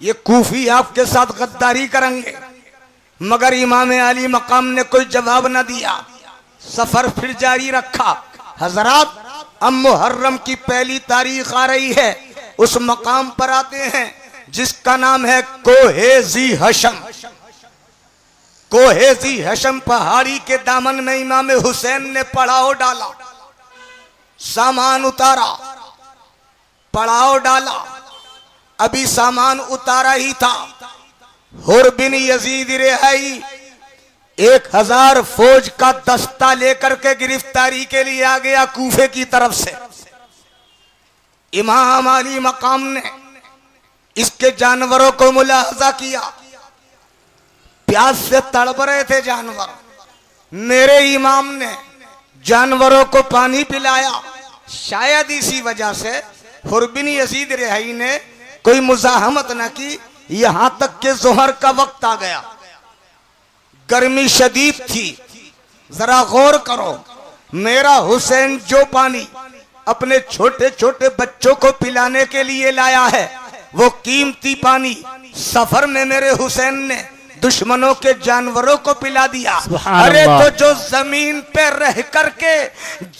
Speaker 2: ये कूफी आपके साथ गद्दारी करेंगे। मगर इमाम अली मकाम ने कोई जवाब न दिया। सफर फिर जारी रखा। हजरात अब मुहर्रम की पहली तारीख आ रही है। उस मकाम पर आते हैं जिसका नाम है कोहेजी हशम। कोहेजी हशम पहाड़ी के दामन में इमाम हुसैन ने पड़ाव डाला, सामान उतारा, पड़ाव डाला। अभी सामान उतारा ही था, हुर बिन यजीद रिहाई 1000 फौज का दस्ता लेकर के गिरफ्तारी के लिए आ गया कूफे की तरफ से। इमाम अली मकाम ने इसके जानवरों को मुलाहजा किया। प्यास से तड़प रहे थे जानवर। मेरे इमाम ने जानवरों को पानी पिलाया। शायद इसी वजह से हुर बिन यजीद रिहाई ने कोई मुजाहमत न की। यहां तक के जोहर का वक्त आ गया, गर्मी शदीद थी। जरा गौर करो, मेरा हुसैन जो पानी अपने छोटे छोटे बच्चों को पिलाने के लिए लाया है, वो कीमती पानी सफर में मेरे हुसैन ने दुश्मनों के जानवरों को पिला दिया। अरे तो जो जमीन पे रह करके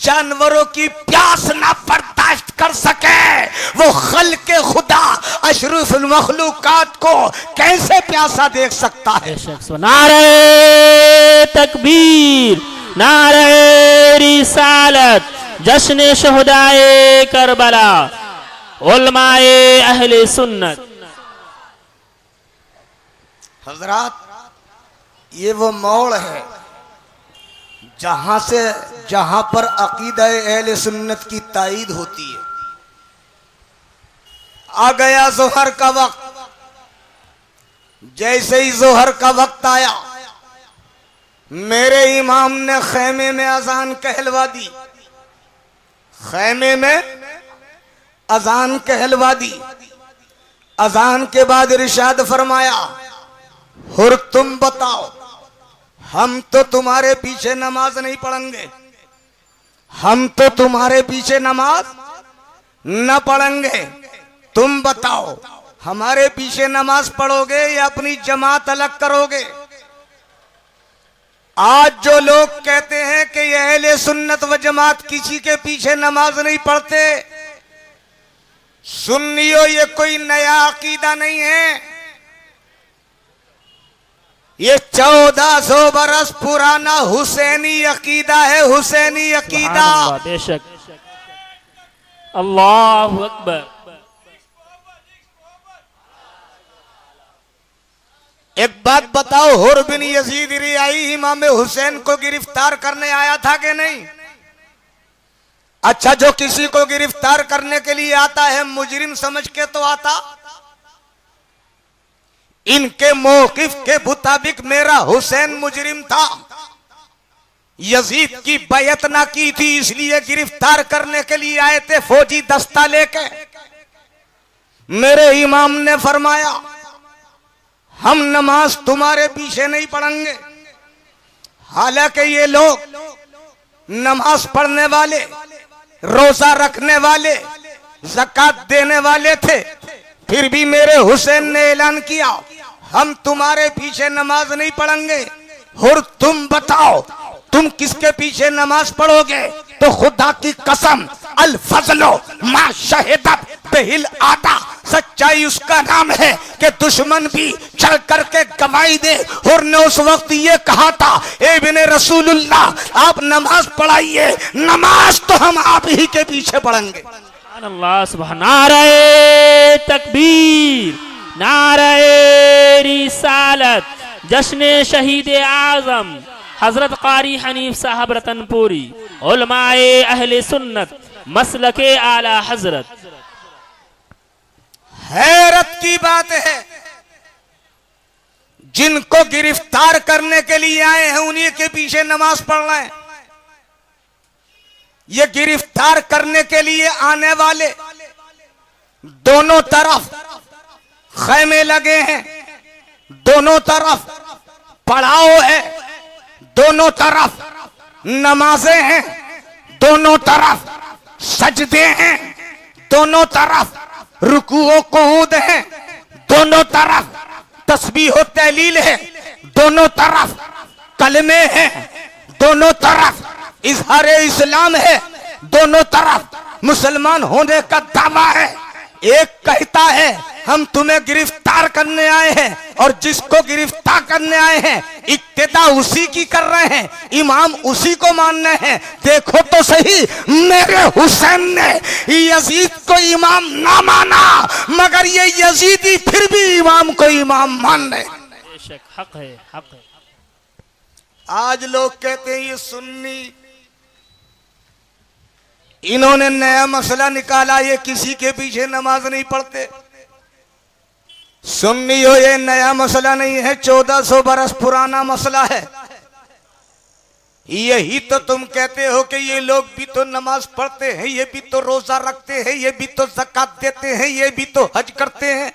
Speaker 2: जानवरों की प्यास ना बर्दाश्त कर सके, वो खल्के खुदा अशरफुल मखलूकात को कैसे प्यासा देख सकता है?
Speaker 1: नारे तकबीर, नारे रिसालत, जश्न शुहदाए करबला, उलमाए अहले सुन्नत।
Speaker 2: हजरात ये वो मोड़ है जहां पर अकीदा अहले सुन्नत की ताईद होती है। आ गया जोहर का वक्त। जैसे ही जोहर का वक्त आया, मेरे इमाम ने खेमे में अजान कहलवा दी। खेमे में अजान कहलवा दी। अजान के बाद इरशाद फरमाया, हुर तुम बताओ हम तो तुम्हारे पीछे नमाज नहीं पढ़ेंगे, हम तो तुम्हारे पीछे नमाज न पढ़ेंगे। तुम बताओ, हमारे पीछे नमाज पढ़ोगे या अपनी जमात अलग करोगे? आज जो लोग कहते हैं कि ये अहले सुन्नत व जमात किसी के पीछे नमाज नहीं पढ़ते, सुन्नियों ये कोई नया अकीदा नहीं है, ये 1400 बरस पुराना हुसैनी अकीदा है, हुसैनी अकीदा।
Speaker 1: बेशक, अल्लाहु अकबर।
Speaker 2: एक बात बताओ, हुर बिन यजीद रियाई इमाम हुसैन को गिरफ्तार करने आया था कि नहीं? अच्छा, जो किसी को गिरफ्तार करने के लिए आता है मुजरिम समझ के तो आता। इनके मौकिफ के मुताबिक मेरा हुसैन मुजरिम था, यजीद की बैयत ना की थी, इसलिए गिरफ्तार करने के लिए आए थे फौजी दस्ता लेके। मेरे इमाम ने फरमाया हम नमाज तुम्हारे पीछे नहीं पढ़ेंगे। हालांकि ये लोग नमाज पढ़ने वाले, रोजा रखने वाले, ज़कात देने वाले थे, फिर भी मेरे हुसैन ने ऐलान किया हम तुम्हारे पीछे नमाज नहीं पढ़ेंगे। और तुम बताओ, तुम किसके पीछे नमाज पढ़ोगे? तो खुदा की कसम, अल फजलो मा शहीदत बिहिल आदा, सच्चाई उसका नाम है कि दुश्मन भी चल करके गवाही दे। और ने उस वक्त ये कहा था, ए बिने रसूलुल्लाह आप नमाज पढ़ाइए, नमाज तो हम आप ही के पीछे पढ़ेंगे।
Speaker 1: अल्लाह सुभान, नारे तकबीर, नारे रिसालत, जश्न शहीद आजम हजरत कारी हनीफ साहब रतनपुरी, उलमाए अहले सुन्नत, मसलके आला हजरत।
Speaker 2: हैरत की बात है, जिनको गिरफ्तार करने के लिए आए हैं उन्हीं के पीछे नमाज पढ़ना है। ये गिरफ्तार करने के लिए आने वाले दोनों तरफ खैमे लगे हैं, दोनों तरफ पड़ाव है, दोनों तरफ नमाजें हैं, दोनों तरफ सजदे हैं, दोनों तरफ रुकूओ कुऊद है, दोनों तरफ तस्बीह तहलील है, दोनों तरफ कलमे हैं, दोनों तरफ इजहारे इस्लाम है, दोनों तरफ मुसलमान होने का दावा है। एक कहता है हम तुम्हें गिरफ्तार करने आए हैं, और जिसको गिरफ्तार करने आए हैं इक्तिदा उसी की कर रहे हैं, इमाम उसी को मानने हैं। देखो तो सही, मेरे हुसैन ने यजीद को इमाम ना माना, मगर ये यजीदी फिर भी इमाम को इमाम मान रहे।
Speaker 1: बेशक हक है, हक है।
Speaker 2: आज लोग कहते हैं ये सुन्नी, इन्होंने नया मसला निकाला, ये किसी के पीछे नमाज नहीं पढ़ते। सुन्नी हो, ये नया मसला नहीं है, 1400 बरस पुराना मसला है। यही तो तुम कहते हो कि ये लोग भी तो नमाज पढ़ते हैं, ये भी तो रोजा रखते हैं, ये भी तो ज़कात देते हैं, ये भी तो हज करते हैं।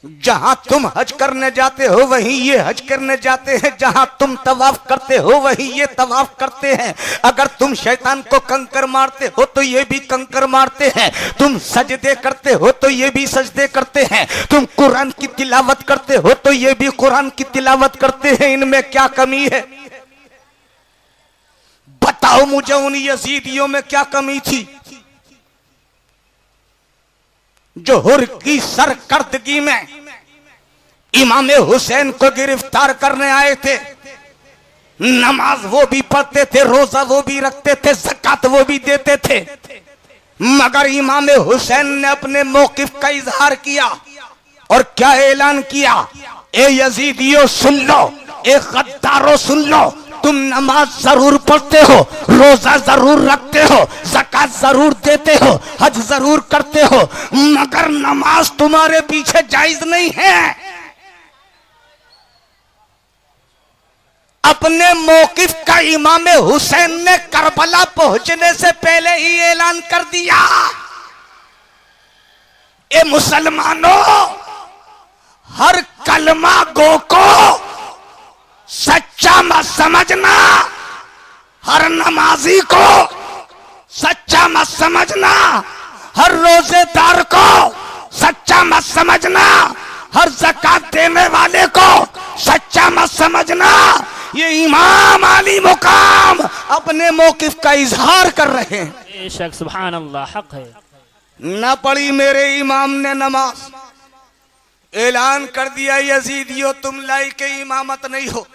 Speaker 2: जहां तुम हज करने जाते हो वहीं ये हज करने जाते हैं, जहां तुम तवाफ करते हो वहीं ये तवाफ करते हैं। अगर तुम शैतान को कंकर मारते हो तो ये भी कंकर मारते हैं, तुम सजदे करते हो तो ये भी सजदे करते हैं, तुम कुरान की तिलावत करते हो तो ये भी कुरान की तिलावत करते हैं। इनमें क्या कमी है? बताओ मुझे, उन यजीदियों में क्या कमी थी जो हुर की सरकर्दगी में इमाम हुसैन को गिरफ्तार करने आए थे? नमाज वो भी पढ़ते थे, रोजा वो भी रखते थे, ज़कात वो भी देते थे, मगर इमाम हुसैन ने अपने मौकिफ का इजहार किया और क्या ऐलान किया? ए यजीदियों सुन लो, ए गद्दारों सुन लो, तुम नमाज जरूर पढ़ते हो, रोजा जरूर रखते हो, ज़कात जरूर देते हो, हज जरूर करते हो, मगर नमाज तुम्हारे पीछे जायज नहीं है। अपने मौकिफ का इमाम हुसैन ने करबला पहुंचने से पहले ही ऐलान कर दिया, ए मुसलमानों, हर कलमा गो को सच्चा मत समझना हर नमाजी को, सच्चा मत समझना हर रोजेदार को, सच्चा मत समझना हर ज़कात देने वाले को, सच्चा मत समझना। ये इमाम अली मुकाम अपने मौकिफ का इजहार कर रहे हैं।
Speaker 1: बेशक सुभान अल्लाह, हक है।
Speaker 2: न पढ़ी मेरे इमाम ने नमाज, ऐलान कर दिया यजीदियो तुम लायक इमामत नहीं हो।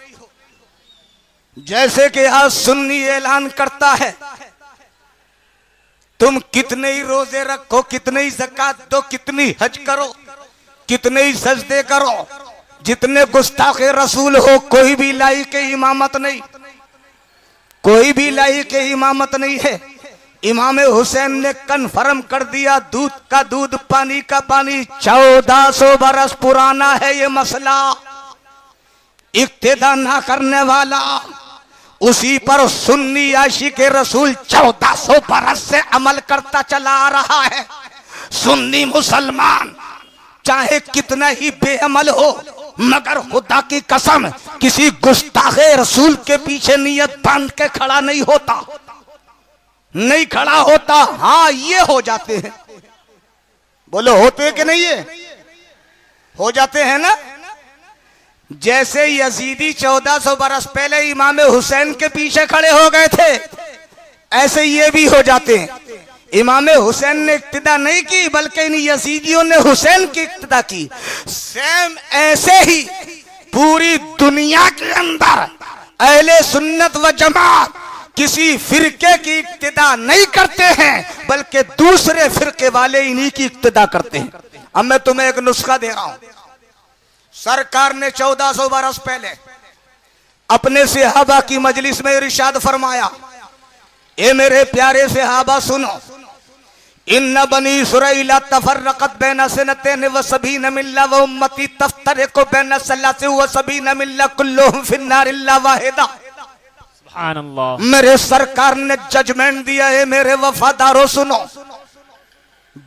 Speaker 2: जैसे कि आज सुन्नी ऐलान करता है तुम कितने ही रोजे रखो, कितने ही ज़कात दो, कितनी हज करो, कितने ही सजदे करो, जितने गुस्ताखे रसूल हो, कोई भी लायक इमामत नहीं, कोई भी लायक इमामत नहीं है। इमाम हुसैन ने कन्फर्म कर दिया, दूध का दूध पानी का पानी, 1400 बरस पुराना है ये मसला। इक्तिदा ना करने वाला उसी पर सुन्नी आशिक रसूल 1400 बरस से अमल करता चला आ रहा है। सुन्नी मुसलमान चाहे कितना ही बेअमल हो, मगर खुदा की कसम किसी गुस्ताखे रसूल के पीछे नियत बांध के खड़ा नहीं होता, नहीं खड़ा होता। हाँ ये हो जाते हैं, बोलो होते हैं कि नहीं? ये हो जाते हैं ना। जैसे यजीदी 1400 बरस पहले इमाम हुसैन के पीछे खड़े हो गए थे, ऐसे ये भी हो जाते हैं। इमाम हुसैन ने इक्तिदा नहीं की, बल्कि इन यजीदियों ने हुसैन की इक्तिदा की। सेम ऐसे ही पूरी दुनिया के अंदर अहले सुन्नत व जमात किसी फिरके की इक्तिदा नहीं करते हैं, बल्कि दूसरे फिरके वाले इन्हीं की इक्तिदा करते हैं। अब मैं तुम्हें एक नुस्खा दे रहा हूं। सरकार ने 1400 बरस पहले अपने सहाबा की मजलिस में इरशाद फरमाया, ए मेरे प्यारे सहाबा सुनो, इन्ना बनी इस्राईला तफर्रकत बैन सनतैन व सबीन मिल्ला व उम्मती तफ्तरिकु बैन सलासी व सबीन मिल्ला कुल्लुहुम फिन्नार इल्ला वाहिदा। सुभान अल्लाह। मेरे सरकार ने जजमेंट दिया है, मेरे वफादारों सुनो,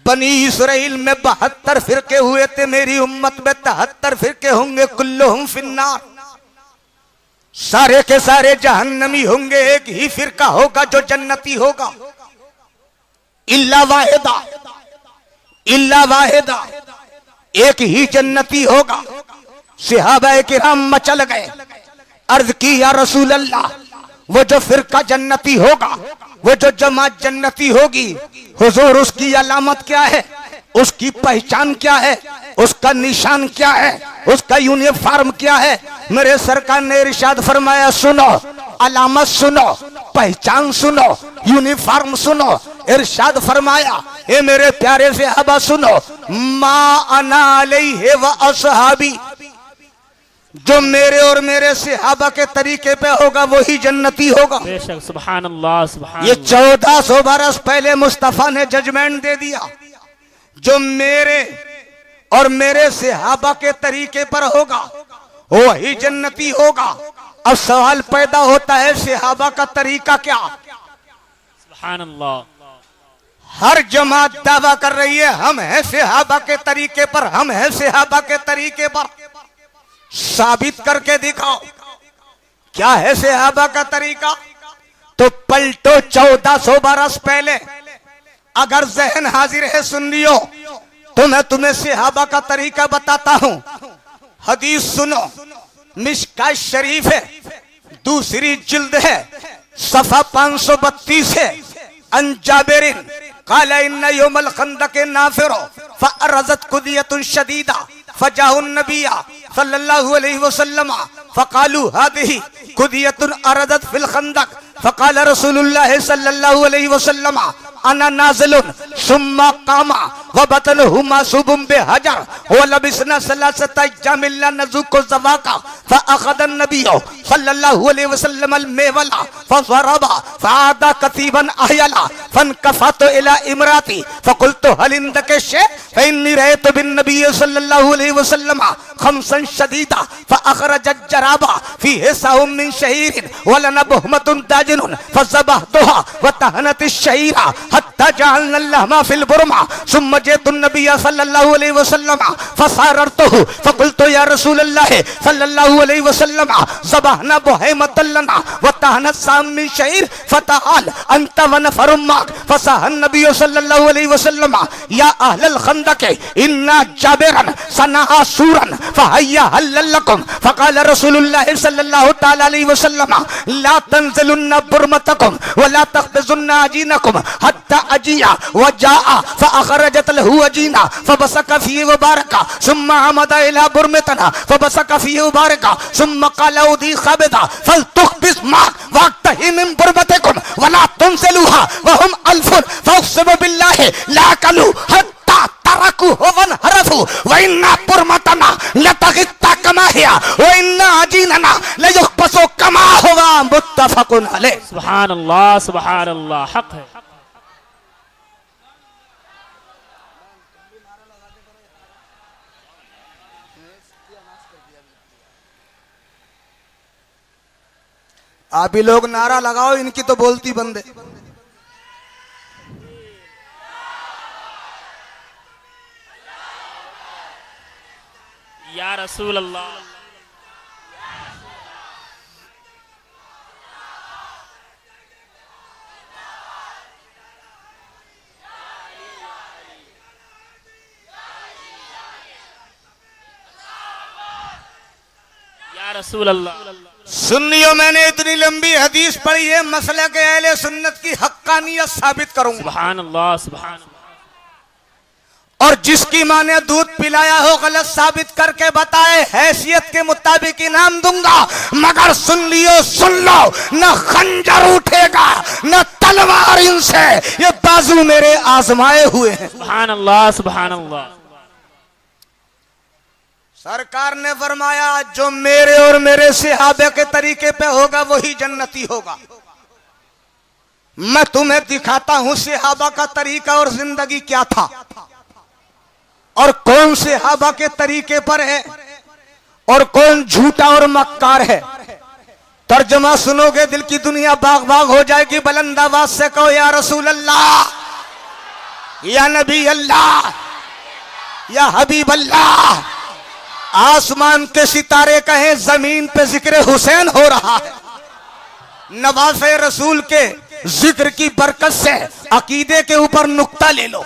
Speaker 2: बनी इस्राइल में 72 फिरके हुए थे, मेरी उम्मत में 73 फिरके होंगे, कुल्लुहुम फिन्नार, सारे के सारे जहन्नमी होंगे, एक ही फिरका होगा जो जन्नती होगा। इल्ला वाहिदा, इल्ला वाहिदा, एक ही जन्नती होगा। सहाबा किराम मचल गए, अर्ज की या रसूल अल्लाह, वो जो फिरका जन्नती होगा, वो जो जमात जन्नती होगी, हुजूर उसकी अलामत क्या है, उसकी पहचान क्या है, उसका निशान क्या है, उसका यूनिफॉर्म क्या है? मेरे सरकार ने इरशाद फरमाया, सुनो, अलामत सुनो, पहचान सुनो, यूनिफॉर्म सुनो। इरशाद फरमाया, ए मेरे प्यारे सहाबा सुनो, मा अना अलैहि व अस्हाबी, जो मेरे और मेरे सहाबा के तरीके पे होगा वही जन्नती होगा।
Speaker 1: बेशक सुभान अल्लाह, सुभान।
Speaker 2: ये 1400 बरस पहले मुस्तफा ने जजमेंट दे दिया, जो मेरे और मेरे सहाबा के तरीके पर होगा वही जन्नती होगा। अब सवाल पैदा होता है, सहाबा का तरीका क्या?
Speaker 1: सुभान अल्लाह।
Speaker 2: हर जमात दावा कर रही है हम हैं सहाबा के तरीके पर, हम हैं सहाबा के तरीके पर। साबित करके दिखाओ क्या है सहाबा का तरीका। तो पलटो 1400 बरस पहले। अगर जहन हाजिर है सुन्नियों तो मैं तुम्हें सहाबा का तरीका बताता हूं। हदीस सुनो, मिशकात शरीफ है, दूसरी जिल्द है, सफा 532 है। अन जाबिरिन काला इन्ना यौमल खंदक नाफिरो फअरज़त कुदियतुन शदीदा फजाहुन नबिया सल्लल्लाहु अलैहि वसल्लम फकालू हादिही कुदियतुन अरदत फिल खंदक फकाल रसूलुल्लाह सल्लल्लाहु अलैहि वसल्लम अना नाज़िलुन सुम्मा कामा व बतनहु मासूबुम बिहजर व लबिसना सलासता जामिल्ला नज़ुको ज़वाका फअखदन नबियो सल्लल्लाहु अलैहि वसल्लम अल मेवला फज़रबा फआदा कतीबन अहयला फनकफतु इला इमराती फकुल्तु हल इंदके शै फइन्नी रअयतु बिन नबी सल्लल्लाहु अलैहि वसल्लम खमसन शदीदा फअखरजत जराबा फीहि साउम मिन शहीरिन व लना बुहमतुन दाज रजुल फज़बहतुहा व तहनत अश-शईरा हत्ता जअलना लहमा फिल बुरमा सुम्मा जअतु नबी सल्लल्लाहु अलैहि वसल्लम फसाररतुहु फकुल्तु या रसूल अल्लाह सल्लल्लाहु अलैहि वसल्लम ज़बहना बुहैमतन लना व तहनत साम मिन शईर फतआल अंत व नफरुम माक फसहन नबी सल्लल्लाहु अलैहि वसल्लम या अहलल खंदक इन्ना जाबिरन सनहा सूरन फहय्या हल्लकुम फकाल रसूलुल्लाह सल्लल्लाहु तआला अलैहि वसल्लम ला तंज़िलुन्ना बुरमतकुम व ला तखबिजुन्ना अजीनकुम हत्ता अजिया व जाआ फअखरजत लहु अजीना फबसक फीहि व बारका सुम्मा अमदा इला बुरमतना फबसक फीहि व बारका सुम्मा क़ाल उदी खबदा फलतुखबिस मा वक्तहि मिन बुरमतिकुम व ला तुनज़िलुहा व हुम अल्फुन फअक़सिमु बिल्लाहि ला कलू हत्ता तरकू वन हरफू व इन्ना बुरमतना लतगित्ता कमा हिया व इन्ना अजीनना लयुखबसु कमा हुवा मुत्तफ़क़ुन अलैह।
Speaker 1: सुभान अल्लाह हक है।
Speaker 2: आप ही लोग नारा लगाओ, इनकी तो बोलती बंद है।
Speaker 1: या रसूल अल्लाह या रसूल अल्लाह।
Speaker 2: सुन्नियों, मैंने इतनी लंबी हदीस पढ़ी है, मसले के अहले सुन्नत की हक्कानियत साबित करूंगा।
Speaker 1: सुभान अल्लाह सुभान अल्लाह।
Speaker 2: और जिसकी माँ ने दूध पिलाया हो गलत साबित करके बताए, हैसियत के मुताबिक इनाम दूंगा। मगर सुन लियो, सुन लो, न खंजर उठेगा न तलवार इनसे, ये बाजू मेरे आजमाए हुए हैं।
Speaker 1: सुभान अल्लाह सुभान अल्लाह।
Speaker 2: सरकार ने फरमाया जो मेरे और मेरे सहाबा के तरीके पे होगा वही जन्नती होगा। मैं तुम्हें दिखाता हूं सहाबा का तरीका और जिंदगी क्या था और कौन सहाबा के तरीके पर है और कौन झूठा और मक्कार है। तर्जमा सुनोगे दिल की दुनिया बाग बाग हो जाएगी। बुलंद आवाज से कहो या रसूल अल्लाह, या नबी अल्लाह, या हबीब अल्लाह। आसमान के सितारे कहें, जमीन पे जिक्र हुसैन हो रहा है। नवाफे रसूल के जिक्र की बरकत से अकीदे के ऊपर नुक्ता ले लो।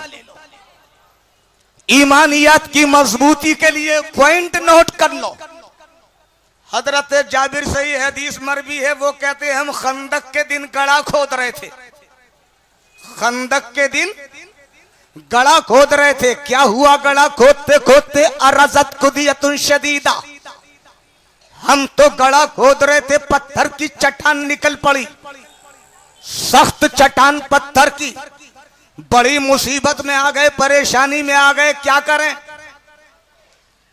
Speaker 2: ईमानियात की मजबूती के लिए पॉइंट नोट कर लो। हजरत जाबिर से ही हदीस मरवी है, वो कहते हैं हम खंदक के दिन गड़ा खोद रहे थे। खंदक के दिन गड़ा खोद रहे थे। क्या हुआ? गड़ा खोदते खोदते अरज़त कुदियतुन शदीदा, हम तो गड़ा खोद रहे थे, पत्थर की चट्टान निकल पड़ी, सख्त चट्टान पत्थर की। बड़ी मुसीबत में आ गए, परेशानी में आ गए, क्या करें?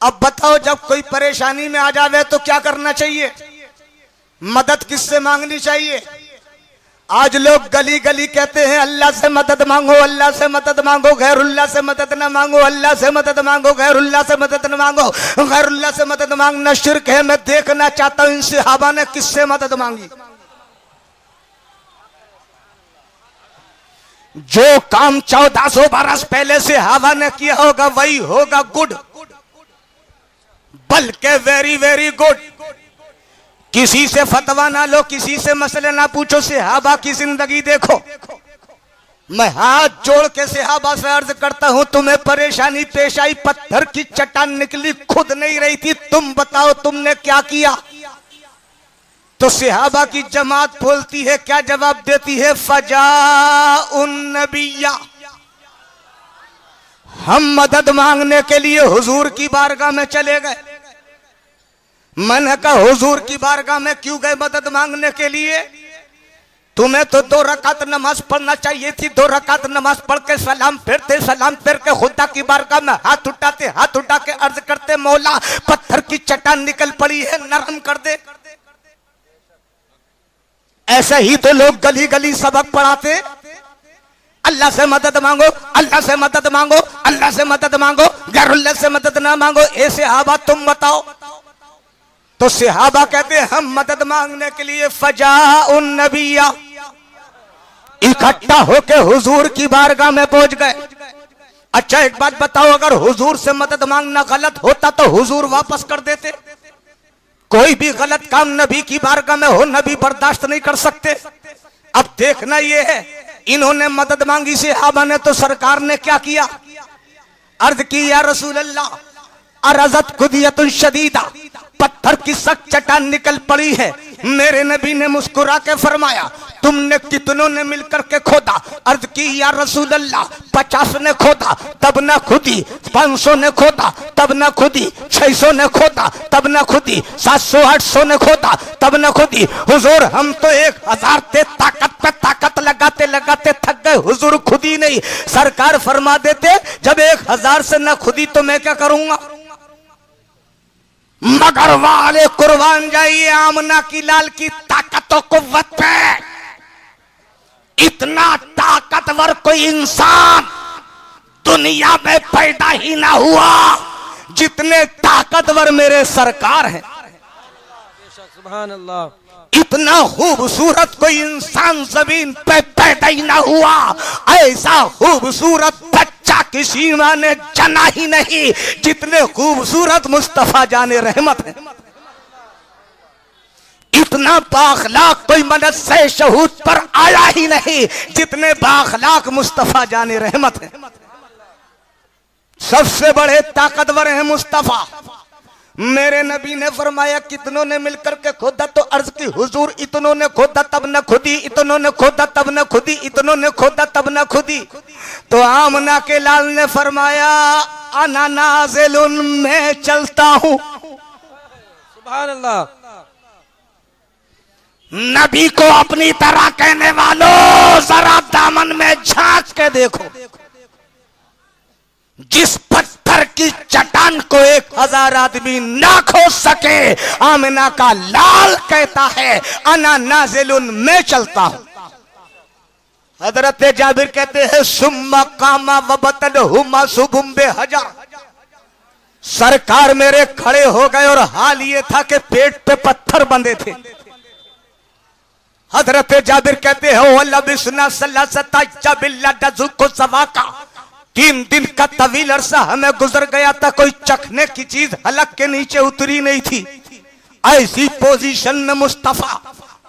Speaker 2: अब बताओ, जब कोई परेशानी में आ जावे तो क्या करना चाहिए? मदद किससे मांगनी चाहिए? आज लोग गली गली कहते हैं अल्लाह से मदद मांगो, अल्लाह से मदद मांगो, गैरुल्लाह से मदद न मांगो, अल्लाह से मदद मांगो, गैरुल्लाह से मदद न मांगो। गैरुल्लाह से मदद मांगना शिर्क है। मैं देखना चाहता हूं इन सहाबा ने किससे मदद मांगी। जो काम 1400 बरस पहले से हवा ने किया होगा वही होगा गुड, बल्कि वेरी वेरी गुड। किसी से फतवा ना लो, किसी से मसले ना पूछो, सहाबा की जिंदगी देखो। मैं हाथ जोड़ के सहाबा से अर्ज करता हूं, तुम्हें परेशानी पेश आई, पत्थर की चट्टान निकली, खुद नहीं रही थी, तुम बताओ तुमने क्या किया? तो सहाबा की जमात बोलती है, क्या जवाब देती है? फजाउन नबिया, हम मदद मांगने के लिए हुजूर की बारगाह में चले गए। मैंने कहा हुजूर की बारगाह में क्यों गए मदद मांगने के लिए? तुम्हें तो 2 रकात नमाज पढ़ना चाहिए थी। 2 रकात नमाज पढ़ के सलाम फिरते, सलाम फिर के खुदा की बारगाह में हाथ उठाते, हाथ उठा के अर्ज करते, मौला पत्थर की चट्टान निकल पड़ी है, नरम कर दे। ऐसे ही तो लोग गली गली सबक पढ़ाते, अल्लाह से मदद मांगो, अल्लाह से मदद मांगो, अल्लाह से मदद मांगो, गैरुल्लाह से मदद ना मांगो। ए सहाबा तुम बताओ। तो सहाबा कहते हैं हम मदद मांगने के लिए फजाउन नबिया, इकट्ठा होके हुजूर की बारगाह में पहुंच गए। अच्छा एक बात बताओ, अगर हुजूर से मदद मांगना गलत होता तो हुजूर वापस कर देते? कोई भी गलत काम नबी की बारगाह में हो, नबी बर्दाश्त नहीं कर सकते। अब देखना ये है, इन्होंने मदद मांगी सहाबा ने, तो सरकार ने क्या किया? अर्ज की या रसूल अल्लाह, अरज़त कुदियतुन शदीदा, पत्थर की सख्त चट्टान निकल पड़ी है। मेरे नबी ने मुस्कुरा के फरमाया, तुमने कितनों ने मिलकर के खोदा? अर्ज की या रसूल अल्लाह, 50 ने खोदा तब ना खुदी, 500 ने खोदा तब ना खुदी, 600 ने खोदा तब ना खुदी, 700-800 ने खोदा तब ना खुदी। हुजूर हम तो 1000 थे, ताकत पे ताकत लगाते लगाते थक गए, हुजूर खुदी नहीं। सरकार फरमा देते, जब 1000 से ना खुदी तो मैं क्या करूंगा? मगर वाले कुर्बान जाइए आमना की लाल की ताकत और कुव्वत पे। इतना ताकतवर कोई इंसान दुनिया में पैदा ही ना हुआ जितने ताकतवर मेरे सरकार हैं।
Speaker 3: सुभान अल्लाह।
Speaker 2: इतना खूबसूरत कोई इंसान जमीन पे पैदा ही ना हुआ, ऐसा खूबसूरत बच्चा किसी मां ने जना ही नहीं जितने खूबसूरत मुस्तफा जाने रहमत है। इतना बाखलाक कोई मनस्से शहूद पर आया ही नहीं जितने बाखलाक मुस्तफा जाने रहमत है। सबसे बड़े ताकतवर है मुस्तफा। मेरे नबी ने फरमाया, कितनों ने मिलकर के खोदा? तो अर्ज की हुजूर इतनों ने खोदा तब न खुदी, इतनों ने खोदा तब न खुदी, इतनों ने खोदा तब न खुदी। तो आमना के लाल ने फरमाया, अना नाज़िलुन, मैं चलता हूं।
Speaker 3: सुभान अल्लाह।
Speaker 2: नबी को अपनी तरह कहने वालों, जरा दामन में झांक के देखो। जिस पत्थर की चट्टान को 1000 आदमी ना खोद सके, आमिना का लाल कहता है, अना नाज़िलुन, मैं चलता हूं। हजरत जाबिर कहते हैं, सुम्मा कामा वबतन हुमा सुबुम बेहजा, सरकार मेरे खड़े हो गए और हाल ये था कि पेट पे पत्थर बंधे थे। हजरत जाबिर कहते हैं, वल्ला बिस्ना सल्लसता जबिल्ला दजुको सवाका, 3 दिन का तवील अरसा हमें गुजर गया था, कोई चखने की चीज हलक के नीचे उतरी नहीं थी। ऐसी पोजीशन में मुस्तफा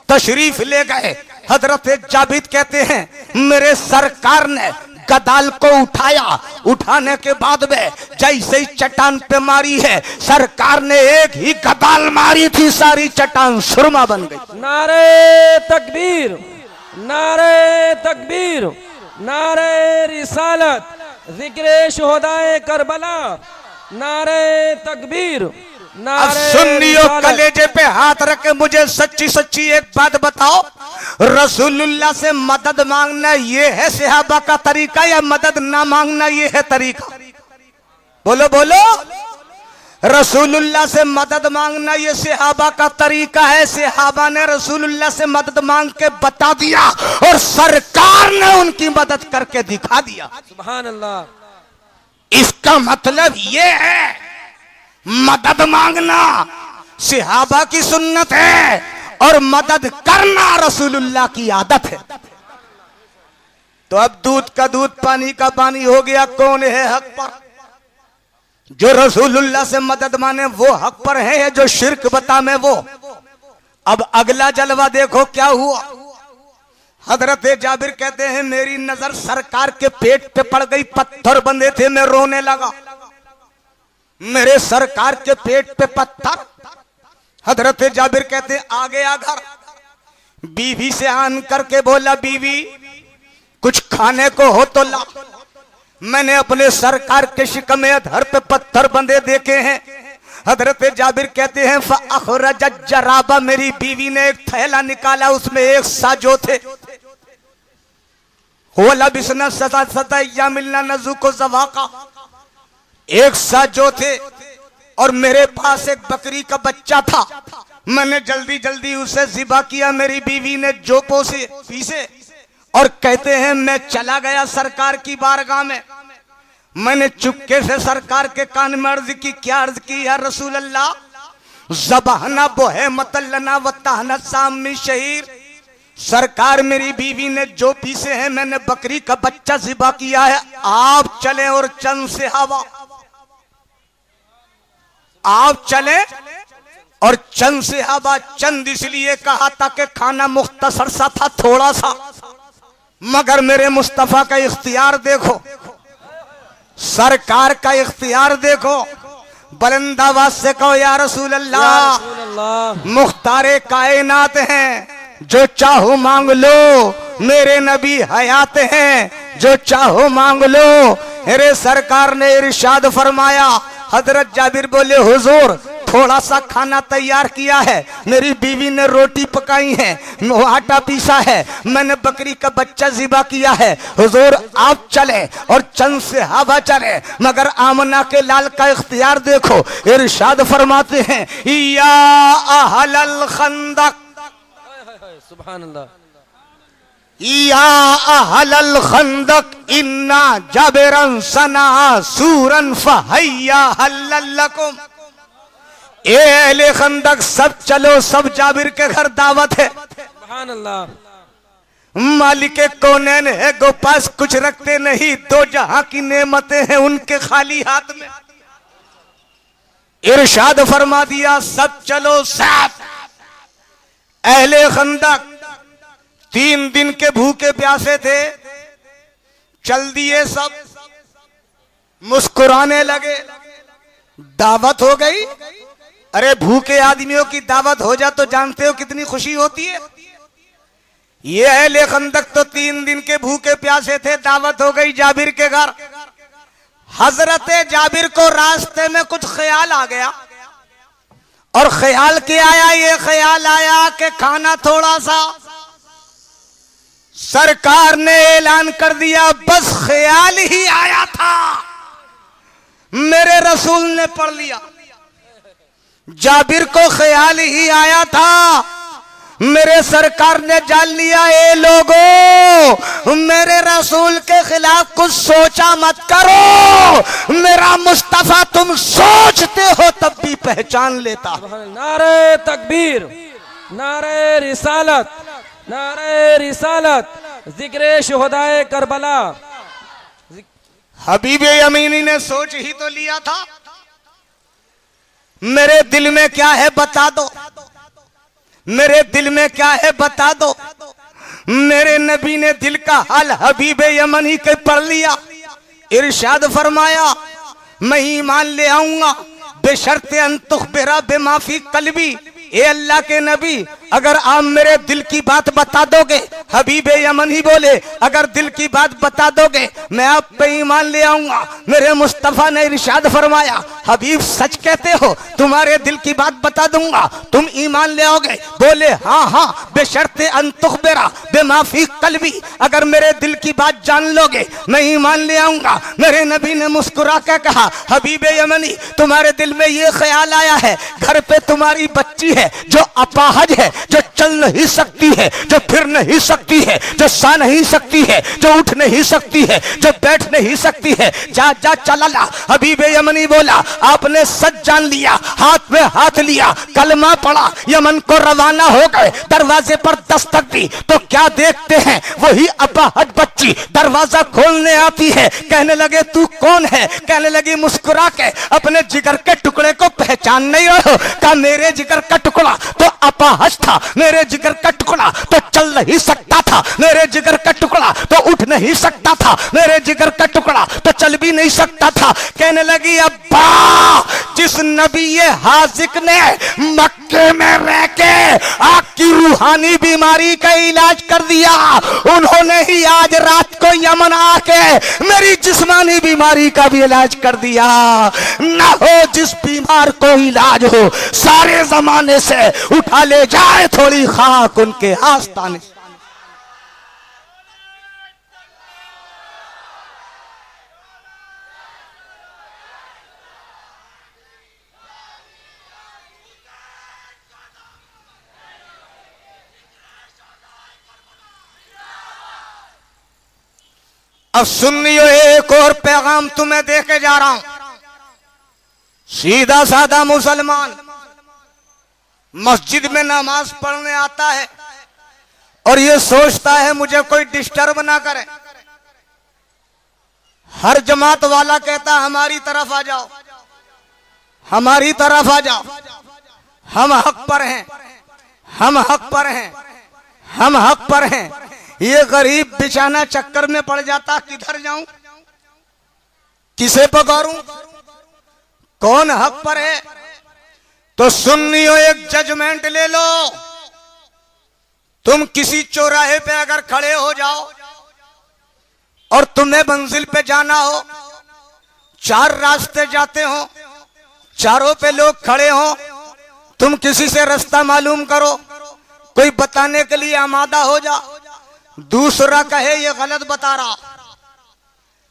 Speaker 2: तशरीफ ले गए। हजरत जाबिद कहते हैं, मेरे सरकार ने गदाल को उठाया, उठाने के बाद में जैसे ही चट्टान पे मारी है, सरकार ने एक ही गदाल मारी थी, सारी चट्टान सुरमा बन गई।
Speaker 3: नारे तकबीर, नारे तकबीर, नारे रिसालत, जिक्र शुहदाए करबला, नारे तकबीर,
Speaker 2: अब सुन्नियों कलेजे पे हाथ रख के मुझे सच्ची सच्ची एक बात बताओ, रसूलुल्लाह से मदद मांगना ये है सहाबा का तरीका या मदद ना मांगना ये है तरीका? बोलो बोलो। रसूलुल्लाह से मदद मांगना ये सहाबा का तरीका है। सहाबा ने रसूलुल्लाह से मदद मांग के बता दिया और सरकार ने उनकी मदद करके दिखा दिया।
Speaker 3: सुभान अल्लाह।
Speaker 2: इसका मतलब ये है, मदद मांगना सहाबा की सुन्नत है और मदद करना रसूलुल्लाह की आदत है। तो अब दूध का दूध पानी का पानी हो गया। कौन है हक पर? जो रसूलुल्लाह से मदद माने वो हक पर है, या जो शिर्क बता में वो। अब अगला जलवा देखो क्या हुआ। हजरत जाबिर कहते हैं, मेरी नजर सरकार के पेट पे पड़ गई, पत्थर बंधे थे, मैं रोने लगा। मेरे सरकार के पेट पे पत्थर। हजरत जाबिर कहते हैं, आ गया घर, बीवी से आन करके बोला, बीवी कुछ खाने को हो तो ला। मैंने अपने सरकार के शिकमे अधर पे पत्थर बंधे देखे हैं। हजरत जाबिर कहते हैं, फ़अख़रजत जराबा, मेरी बीवी ने एक थैला निकाला, उसमें एक साजो थे। होला बिसना सता सता या मिलना नजू को जवाका, एक साजो थे और मेरे पास एक बकरी का बच्चा था। मैंने जल्दी जल्दी उसे ज़िबा किया, मेरी बीवी ने जोपों से पीसे और कहते हैं, मैं चला गया सरकार की बारगाह में। मैंने चुपके से सरकार के कान में अर्ज की। क्या अर्ज की? या रसूल अल्लाह, ज़बहना बोहे मतलना वतहना सामी शहीर, सरकार मेरी बीवी ने जो पीसे हैं मैंने बकरी का बच्चा ज़िबा किया है, आप चले और चंद से हवा, आप चले और चंद से हवा। चंद इसलिए कहा था कि खाना मुख्तसर सा था, थोड़ा सा, मगर मेरे मुस्तफा का इख्तियार देखो, सरकार का इख्तियार देखो। बुलंद आवाज से कहो या रसूल अल्लाह, मुख्तारे कायनात हैं, जो चाहो मांग लो, मेरे नबी हयात हैं, जो चाहो मांग लो। मेरे सरकार ने इरशाद फरमाया, हजरत जाबिर बोले हुजूर थोड़ा सा खाना तैयार किया है, मेरी बीवी ने रोटी पकाई है, आटा पीसा है, मैंने बकरी का बच्चा ज़िबा किया है, हुजूर आप चले और चंद से हवा चले। मगर आमना के लाल का इख्तियार देखो, इरशाद फरमाते हैं या अहलल खंदक,
Speaker 3: सुभान अल्लाह,
Speaker 2: या अहलल खंदक इन्ना जाबिरन सना सूरन फहैया हल्लकुम। ए अहले खंदक सब चलो, सब जाबिर के घर दावत है।
Speaker 3: सुभान अल्लाह।
Speaker 2: मालिक कौनैन है, गो पास कुछ रखते नहीं, दो जहां की नेमतें हैं उनके खाली हाथ में। इरशाद फरमा दिया सब चलो सब। अहले खंदक 3 दिन के भूखे प्यासे थे, चल दिए सब, मुस्कुराने लगे, दावत हो गई। अरे भूखे आदमियों की दावत हो जा तो जानते हो कितनी खुशी होती है। ये अहले खंदक तो 3 दिन के भूखे प्यासे थे, दावत हो गई जाबिर के घर। हजरत जाबिर को रास्ते में कुछ ख्याल आ गया, और ख्याल क्या आया? ये ख्याल आया कि खाना थोड़ा सा। सरकार ने ऐलान कर दिया, बस ख्याल ही आया था, मेरे रसूल ने पढ़ लिया। जाबिर को ख्याल ही आया था, मेरे सरकार ने जान लिया। ए लोगों, मेरे रसूल के खिलाफ कुछ सोचा मत करो, मेरा मुस्तफा तुम सोचते हो तब भी पहचान लेता।
Speaker 3: नारे तकबीर, नारे रिसालत, नारे रिसालत, जिक्र शुहदाए करबला।
Speaker 2: हबीबे अमीनी ने सोच ही तो लिया था, मेरे दिल में क्या है बता दो, मेरे दिल में क्या है बता दो। मेरे नबी ने दिल का हाल हबीबे यमनी के पढ़ लिया। इरशाद फरमाया, मैं ईमान ले आऊंगा बेशर्ते अन तुखबिरा बेमाफी कल्बी। ए अल्लाह के नबी, अगर आप मेरे दिल की बात बता दोगे, हबीबे यमन ही बोले, अगर दिल की बात बता दोगे मैं आप पे ईमान ले आऊंगा। मेरे मुस्तफा ने इरशाद फरमाया, हबीब सच कहते हो, तुम्हारे दिल की बात बता दूंगा, तुम ईमान ले आओगे? बोले हाँ हाँ, बेशर्ते अन तुखबिरा बेमाफी कल्बी, अगर मेरे दिल की बात जान लोगे मैं ईमान ले आऊंगा। मेरे नबी ने मुस्कुरा कर कहा, हबीबे यमनी तुम्हारे दिल में ये ख्याल आया है, घर पे तुम्हारी बच्ची है जो अपाहज है, जो चल नहीं सकती है, जो फिर नहीं सकती है, जो सा नहीं सकती है, जो उठ नहीं सकती है, जो बैठ नहीं सकती है, जा जा चला ला। हबीबे यमनी बोला, आपने सच जान लिया, हाथ में हाथ लिया, कलमा पड़ा, यमन को रवाना हो गए। दरवाजे पर दस्तक दी तो क्या देखते हैं, वही अपाहज बच्ची दरवाजा खोलने आती है। कहने लगे तू कौन है? कहने लगी मुस्कुरा के, अपने जिगर के टुकड़े को पहचान नहीं रहे? कहा मेरे जिगर का टुकड़ा तो अपाहज था, मेरे जिगर का टुकड़ा तो चल नहीं सकता था, मेरे जिगर का टुकड़ा तो उठ नहीं सकता था, मेरे जिगर का टुकड़ा तो चल भी नहीं सकता था। कहने लगी अब्बा, जिस नबी ये हाजिक ने मक्के में रह के आपकी रूहानी बीमारी का इलाज कर दिया, उन्होंने ही आज रात को यमन आके मेरी जिस्मानी बीमारी का भी इलाज कर दिया। ना हो जिस बीमार को इलाज हो, सारे जमाने से उठा ले जाए थोड़ी खाक उनके आस्ताने। अब सुन लियो, एक और पैगाम तुम्हें दे के जा रहा हूं। सीधा साधा मुसलमान मस्जिद में नमाज पढ़ने आता है और ये सोचता है मुझे कोई डिस्टर्ब ना करे। हर जमात वाला कहता हमारी तरफ आ जाओ, हमारी तरफ आ जाओ, हम हक पर हैं, हम हक पर हैं, हम हक पर हैं। ये गरीब बिचाना चक्कर में पड़ जाता, किधर जाऊं, किसे पुकारूं, कौन हक पर है। तो सुन्नियों एक जजमेंट ले लो, तुम किसी चौराहे पे अगर खड़े हो जाओ और तुम्हें मंजिल पे जाना हो, चार रास्ते जाते हो, चारों पे लोग खड़े हो, तुम किसी से रास्ता मालूम करो, कोई बताने के लिए आमादा हो जा, दूसरा कहे ये गलत बता रहा,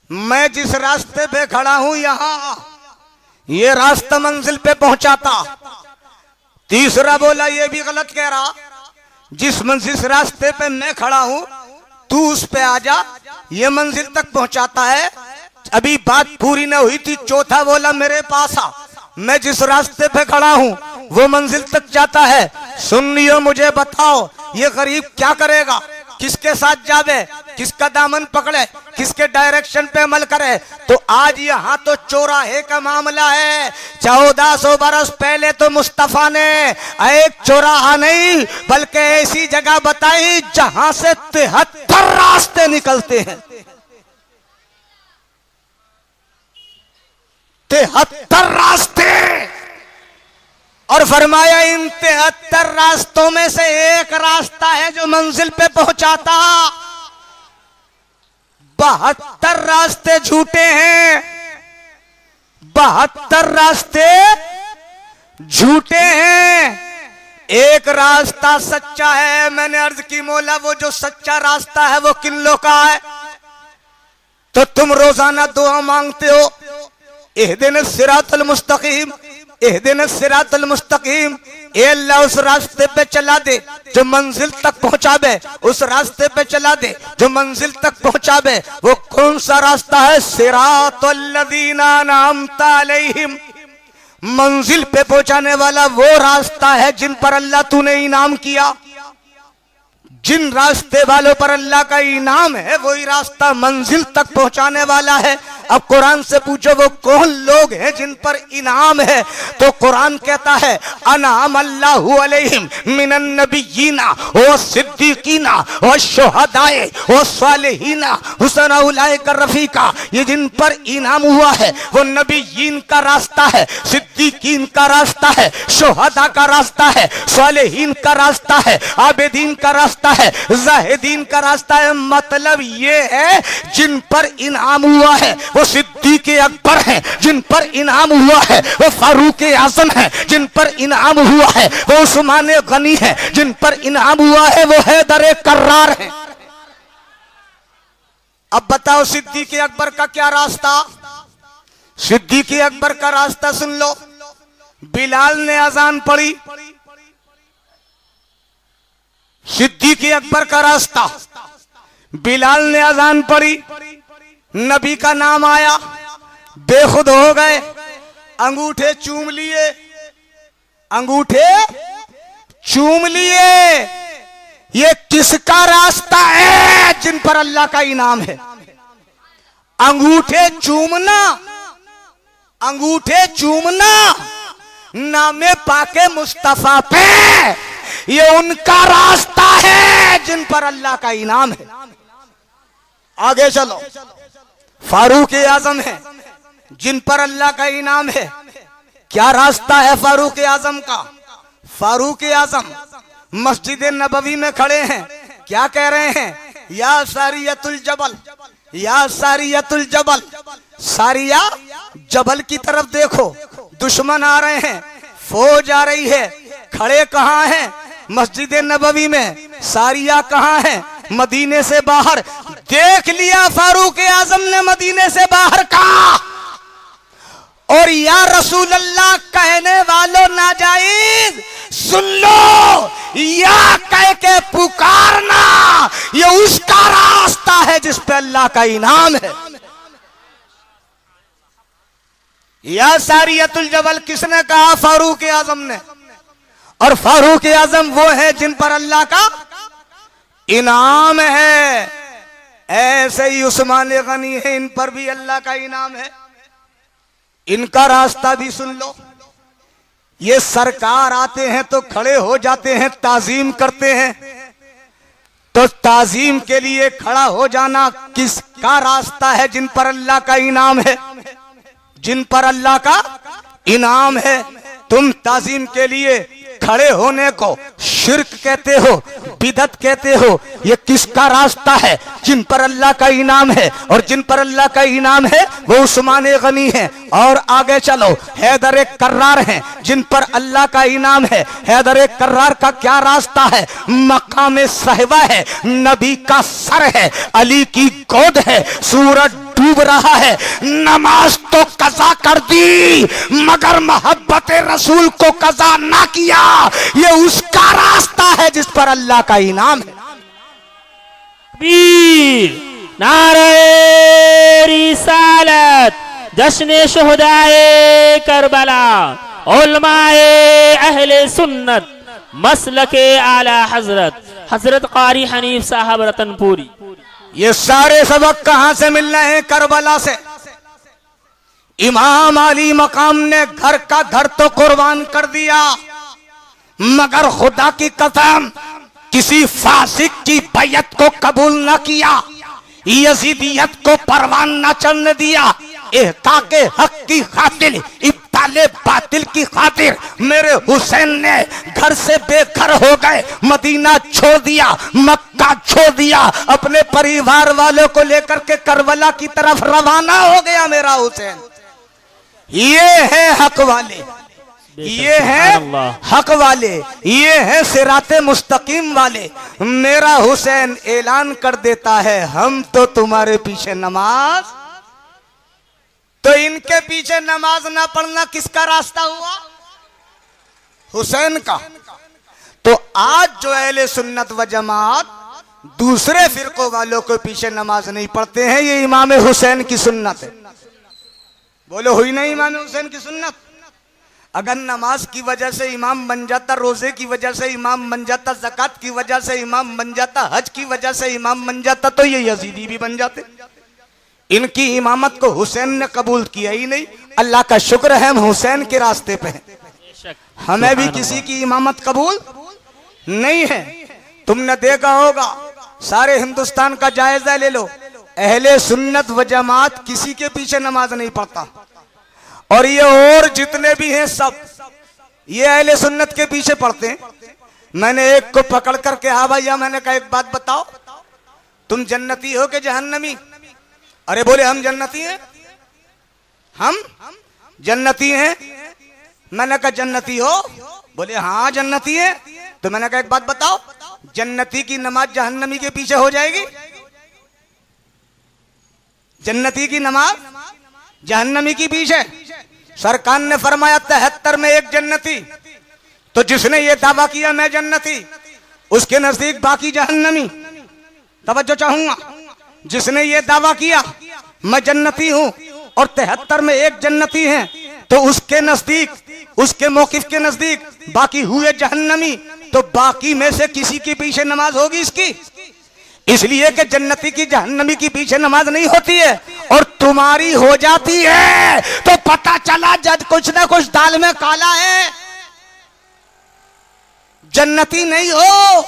Speaker 2: मैं जिस रास्ते पे खड़ा हूं यहां ये रास्ता मंजिल पे पहुंचाता, तीसरा बोला ये भी गलत कह रहा, जिस रास्ते पे मैं खड़ा हूं तू उस पे आ जा, ये मंजिल तक पहुंचाता है। अभी बात पूरी न हुई थी, चौथा बोला मेरे पास आ, मैं जिस रास्ते पे खड़ा हूं वो मंजिल तक जाता है। सुनियो मुझे बताओ ये गरीब क्या करेगा, किसके साथ जावे, किसका दामन पकड़े, किसके डायरेक्शन पे अमल करे। तो आज यहाँ तो चौराहे का मामला है। 1400 बरस पहले तो मुस्तफा ने एक चौराहा नहीं बल्कि ऐसी जगह बताई जहां से 73 रास्ते निकलते हैं, 73 रास्ते। और फरमाया इन 73 रास्तों में से एक रास्ता है जो मंजिल पे पहुंचाता, 72 रास्ते झूठे हैं, 72 रास्ते झूठे हैं, एक रास्ता सच्चा है। मैंने अर्ज की मौला वो जो सच्चा रास्ता है वो किन लोग का है। तो तुम रोजाना दुआ मांगते हो इहदिन सिरातल मुस्तकीम, इहदिन सिरातल मुस्तकीम, ए अल्लाह उस रास्ते पे चला दे जो मंजिल तक पहुंचावे, उस रास्ते पे चला दे जो मंजिल तक पहुंचावे। वो कौन सा रास्ता है? सिरातल लदीना अनअमता अलैहिम, मंजिल पे पहुंचाने वाला वो रास्ता है जिन पर अल्लाह तूने इनाम किया। जिन रास्ते वालों पर अल्लाह का इनाम है वही रास्ता मंजिल तक पहुंचाने वाला है। अब कुरान से पूछो वो कौन लोग हैं जिन पर इनाम है, तो कुरान कहता है अनाम अल्लाहु अलैहिम मिनन नबिय्यीना व सिद्दीकीना व शुहदाए व सालिहीना हुसन उलाइका रफीका। ये जिन पर इनाम हुआ है वो नबिय्यीन का रास्ता है, सिद्दीकीन का रास्ता है, शुहदा का रास्ता है, सालिहीन का रास्ता है, आबिदीन का रास्ता है, जाहिदीन का रास्ता है। मतलब ये है जिन पर इनाम हुआ है वो सिद्दीक अकबर हैं, जिन पर इनाम हुआ है वो फारूक आजम हैं, जिन पर इनाम हुआ है वो उस्मान गनी है, जिन पर इनाम हुआ है वो हैदर कर्रार है। अब बताओ सिद्दीक अकबर का क्या रास्ता? सिद्दीक अकबर का रास्ता सुन लो। बिलाल ने अजान पढ़ी, सिद्दीक अकबर का रास्ता, बिलाल ने अजान पढ़ी, नबी का नाम आया, बेखुद हो गए, अंगूठे चूम लिए, अंगूठे चूम लिए। ये किसका रास्ता है जिन पर अल्लाह का इनाम है? अंगूठे चूमना, अंगूठे चूमना नामे पाके मुस्तफा पे, ये उनका रास्ता है जिन पर अल्लाह का इनाम है। आगे चलो, फारूक आजम है जिन पर अल्लाह का इनाम है। क्या रास्ता है फारूक आजम का? फारूक आजम मस्जिद नबवी में खड़े हैं, क्या कह रहे हैं? या सारियतुल जबल, या सारियतुल जबल, सारिया जबल की तरफ देखो, दुश्मन आ रहे हैं, फौज आ रही है। खड़े कहां हैं? मस्जिद नबवी में। सारिया कहां है? मदीने से बाहर। देख लिया फारूक आजम ने मदीने से बाहर कहा। और या रसूल अल्लाह कहने वालों नाजायज सुन लो, या कह के पुकारना ये उसका रास्ता है जिस पे अल्लाह का इनाम है। या सारियतुल जबल किसने कहा? फारूक आजम ने। और फारूक आजम वो है जिन पर अल्लाह का इनाम है, ऐसे ही उस्मान गनी है, इन पर भी अल्लाह का इनाम है। इनका रास्ता भी सुन लो। ये सरकार आते हैं तो खड़े हो जाते हैं, ताजीम करते हैं। तो ताजीम के लिए खड़ा हो जाना किसका रास्ता है? जिन पर अल्लाह का इनाम है, जिन पर अल्लाह का इनाम है। तुम ताजीम के लिए खड़े होने को शिर्क कहते हो, बिदअत कहते हो। ये किसका रास्ता है? जिन पर अल्लाह का इनाम है, और जिन पर अल्लाह का इनाम है वो उस्मान गनी है। और आगे चलो, हैदर कर्रार हैं, जिन पर अल्लाह का इनाम है। हैदर कर्रार का क्या रास्ता है? मकाम साहिबा है, नबी का सर है, अली की गोद है, सूरज डूब रहा है, नमाज तो कज़ा कर दी मगर मोहब्बत रसूल को कज़ा ना किया। ये उसका रास्ता है जिस पर अल्लाह का इनाम है।
Speaker 1: नारे रिसालत, जश्न शुहदाए करबला, उलमाए अहले सुन्नत, मसलके आला हजरत, हजरत कारी हनीफ साहब रतनपुरी।
Speaker 2: ये सारे सबक कहां से मिल रहे हैं? करबला से। इमाम अली मकाम ने घर का घर तो कुर्बान कर दिया, मगर खुदा की कसम किसी फासिक की बैयत को कबूल न किया, यजीदियत को परवान न चढ़ने दिया। इहकाके हक की खातिर, इब्ताले बातिल की खातिर मेरे हुसैन ने घर से बेघर हो गए, मदीना छोड़ दिया, मक्का छोड़ दिया, अपने परिवार वालों को लेकर के करबला की तरफ रवाना हो गया मेरा हुसैन। ये है हक वाले, ये है हक वाले, ये है सिराते मुस्तकीम वाले। मेरा हुसैन ऐलान कर देता है, हम तो तुम्हारे पीछे नमाज। तो इनके पीछे नमाज ना पढ़ना किसका रास्ता हुआ? हुसैन का। तो आज जो अहले सुन्नत व जमात दूसरे फिरकों वालों के पीछे नमाज नहीं पढ़ते हैं, ये इमाम हुसैन की सुन्नत है। बोलो हुई नहीं इमाम हुसैन की सुन्नत? अगर नमाज की वजह से इमाम बन जाता, रोजे की वजह से इमाम बन जाता, ज़कात की वजह से इमाम बन जाता, हज की वजह से इमाम बन जाता, तो ये यजीदी भी बन जाते। इनकी इमामत को हुसैन ने कबूल किया ही नहीं। अल्लाह का शुक्र है हम हुसैन के रास्ते पे हैं, हमें भी किसी की इमामत कबूल नहीं है। तुमने देखा होगा, सारे हिंदुस्तान का जायजा ले लो, अहले सुन्नत व जमात किसी के पीछे नमाज नहीं पढ़ता। और ये और जितने भी हैं सब ये अहले सुन्नत के पीछे पढ़ते हैं। मैंने एक को पकड़ करके, हाँ भैया, मैंने कहा एक बात बताओ, तुम जन्नती हो कि जहन्नमी? अरे बोले हम जन्नती हैं, हम जन्नती हैं। मैंने कहा जन्नती हो? बोले हाँ जन्नती है। तो मैंने कहा एक बात बताओ, जन्नती की नमाज जहन्नमी के पीछे हो जाएगी? जन्नती की नमाज जहन्नमी की पीछे? सरकार ने फरमाया 73 में एक जन्नती। तो जिसने ये दावा किया मैं जन्नती, उसके नजदीक बाकी जहन्नमी। तवज्जो चाहूंगा, जिसने ये दावा किया मैं जन्नती हूं और 73 में एक जन्नती हैं, तो उसके नजदीक, उसके मौकिफ के नजदीक बाकी हुए जहन्नमी। तो बाकी में से किसी के पीछे नमाज होगी इसकी? इसलिए कि जन्नती की जहन्नमी की पीछे नमाज नहीं होती है, और तुम्हारी हो जाती है तो पता चला जज कुछ ना कुछ दाल में काला है। जन्नती नहीं हो।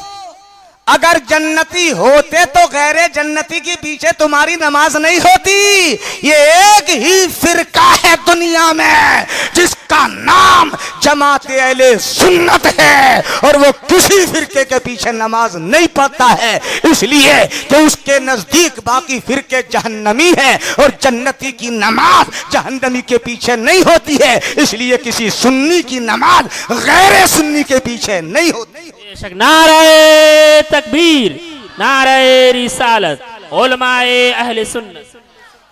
Speaker 2: अगर जन्नती होते तो गैरे जन्नती के पीछे तुम्हारी नमाज नहीं होती। ये एक ही फिरका है दुनिया में जिसका नाम जमात अहले सुन्नत है, और वो किसी फिरके के पीछे नमाज नहीं पढ़ता है, इसलिए कि उसके नजदीक बाकी फिरके जहन्नमी है और जन्नती की नमाज जहन्नमी के पीछे नहीं होती है। इसलिए किसी सुन्नी की नमाज गैर सुन्नी के पीछे नहीं होती।
Speaker 1: नारे तकबीर, नारे रिसालत, उलमाए अहले सुन्नत।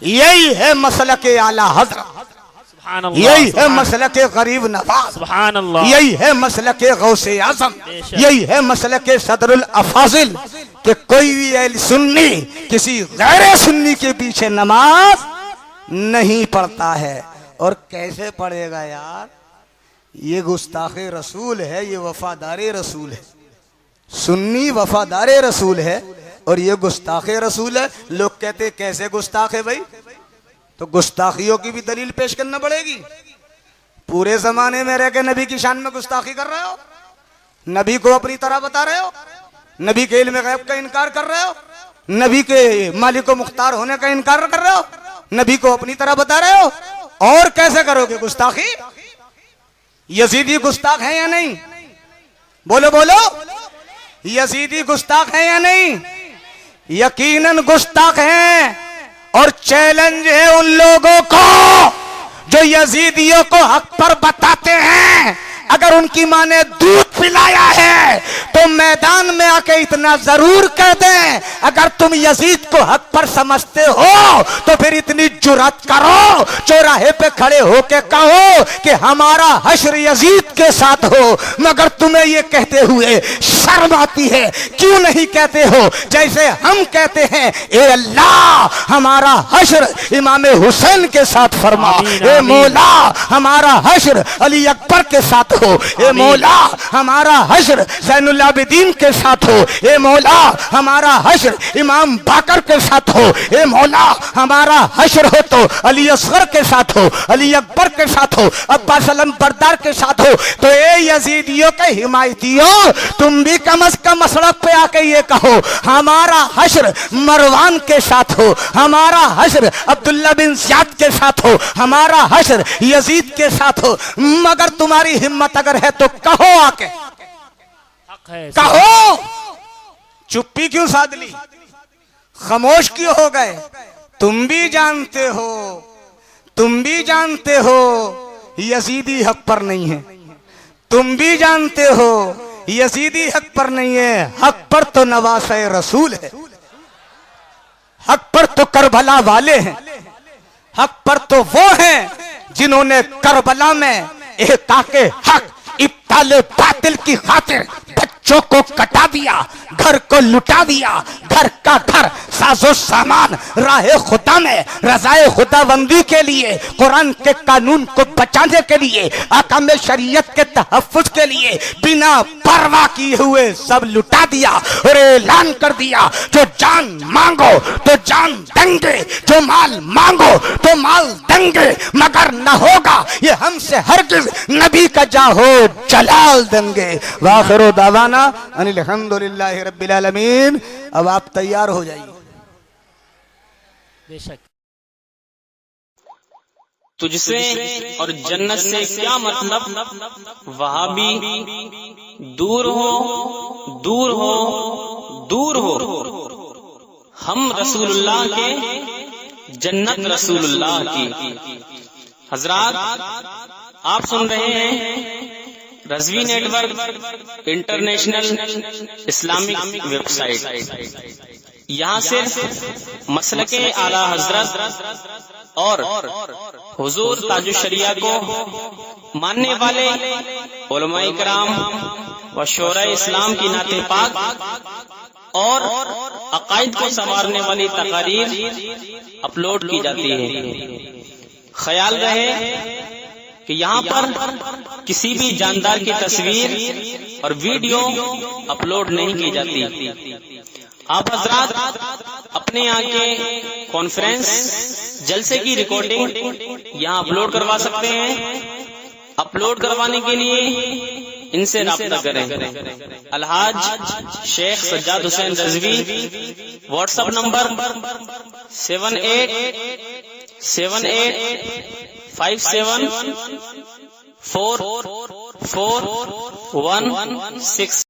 Speaker 2: यही है मसलके आला हज़रत, यही है मसलके गरीब नवाज,
Speaker 1: सुभान अल्लाह,
Speaker 2: यही है मसलके गौसे आज़म, यही है मसलके सदरुल अफाजिल, कि कोई भी अहले सुन्नी किसी गैर सुन्नी के पीछे नमाज नहीं पढ़ता है। और कैसे पढ़ेगा यार? ये गुस्ताखे रसूल है, ये वफादारे रसूल है। सुन्नी वफादार रसूल है और ये गुस्ताख रसूल है। लोग कहते कैसे गुस्ताख है भाई? तो गुस्ताखियों की भी दलील पेश करना पड़ेगी। पूरे जमाने में रह के नबी की शान में गुस्ताखी कर रहे हो, नबी को अपनी तरह बता रहे हो, नबी के इल्म गैब का इनकार कर रहे हो, नबी के मालिक व मुख्तार होने का इनकार कर रहे हो, नबी को अपनी तरह बता रहे हो। और कैसे करोगे गुस्ताखी? यजीदी गुस्ताख है या नहीं? बोलो बोलो, यजीदी गुस्ताख है या नहीं? यकीनन गुस्ताख हैं। और चैलेंज है उन लोगों को जो यजीदियों को हक पर बताते हैं। अगर उनकी माँ ने दूध पिलाया है तो मैदान में आके इतना जरूर कह दें, अगर तुम यजीद को हक पर समझते हो तो फिर इतनी जुर्रत करो, चौराहे पे खड़े होके कहो कि हमारा हश्र यजीद के साथ हो। मगर तुम्हें ये कहते हुए शर्म आती है, क्यों नहीं कहते हो जैसे हम कहते हैं, ए अल्लाह हमारा हश्र इमाम हुसैन के साथ फरमा, ए मौला हमारा हश्र अली अकबर के साथ हो, ए मौला हमारा हश्र ज़ैनुल आबिदीन के साथ हो, ए मौला हमारा हश्र इमाम बाकर के साथ हो, ए मौला हमारा हश्र हो तो अली असगर के साथ हो, अली अकबर के साथ हो, अब्बास अलम बरदार के साथ हो। तो ए यजीदियों के हिमायतियों, तुम भी कम अज कम सड़क पे आके ये कहो हमारा हश्र मरवान के साथ हो, हमारा हश्र अब्दुल्ला बिन ज़ियाद के साथ हो, हमारा हश्र यजीद के साथ हो। मगर तुम्हारी हिम्मत अगर है तो कहो आके, कहो। चुप्पी क्यों साध ली? खामोश क्यों हो गए? तुम भी जानते हो, तुम भी जानते हो यजीदी हक पर नहीं है, तुम भी जानते हो यजीदी हक पर नहीं है। हक पर तो नवासे रसूल है, हक पर तो करबला वाले हैं, हक पर तो वो हैं जिन्होंने करबला में एहकाके हक इब्ताले बातिल की खातिर बच्चों को कटा दिया, घर को लुटा दिया, घर का घर साजो सामान राहे खुदा में रजाए खुदाबंदी के लिए, कुरान के कानून को बचाने के लिए, आकाम शरीयत के तहफ्फुज के लिए बिना परवाह किए हुए सब लुटा दिया और ऐलान कर दिया, जो जान मांगो तो जान देंगे, जो माल मांगो तो माल देंगे, मगर न होगा ये हमसे हरगिज़ नबी का जाहो जलाल देंगे। वाखिरु दावाना अनिल हम्दुलिल्लाहि रब्बिल आलमीन। अब आप तैयार हो जाइए।
Speaker 1: बेशक
Speaker 4: तुझसे और जन्नत से क्या मतलब, वहाबी दूर हो दूर हो दूर हो, हम रसूलुल्लाह के जन्नत रसूलुल्लाह की। हजरात आप सुन रहे हैं Razvi network international Islamic website. यहाँ सिर्फ मसलके आला हजरत और हुजूर ताजुश शरिया को मानने वाले उलमाए किराम व शोराए इस्लाम की नाते पाक और अकायद को संवारने वाली तकारीर अपलोड की जाती है। ख्याल रहे कि यहाँ पर किसी भी जानदार की तस्वीर और वीडियो अपलोड नहीं की जाती। आप हजरात अपने यहाँ के कॉन्फ्रेंस जलसे की रिकॉर्डिंग यहाँ अपलोड करवा सकते हैं। अपलोड करवाने के लिए इनसे राब्ता करें। Alhaj Sheikh Sajjad Hussain Razvi, WhatsApp number 7857 44116।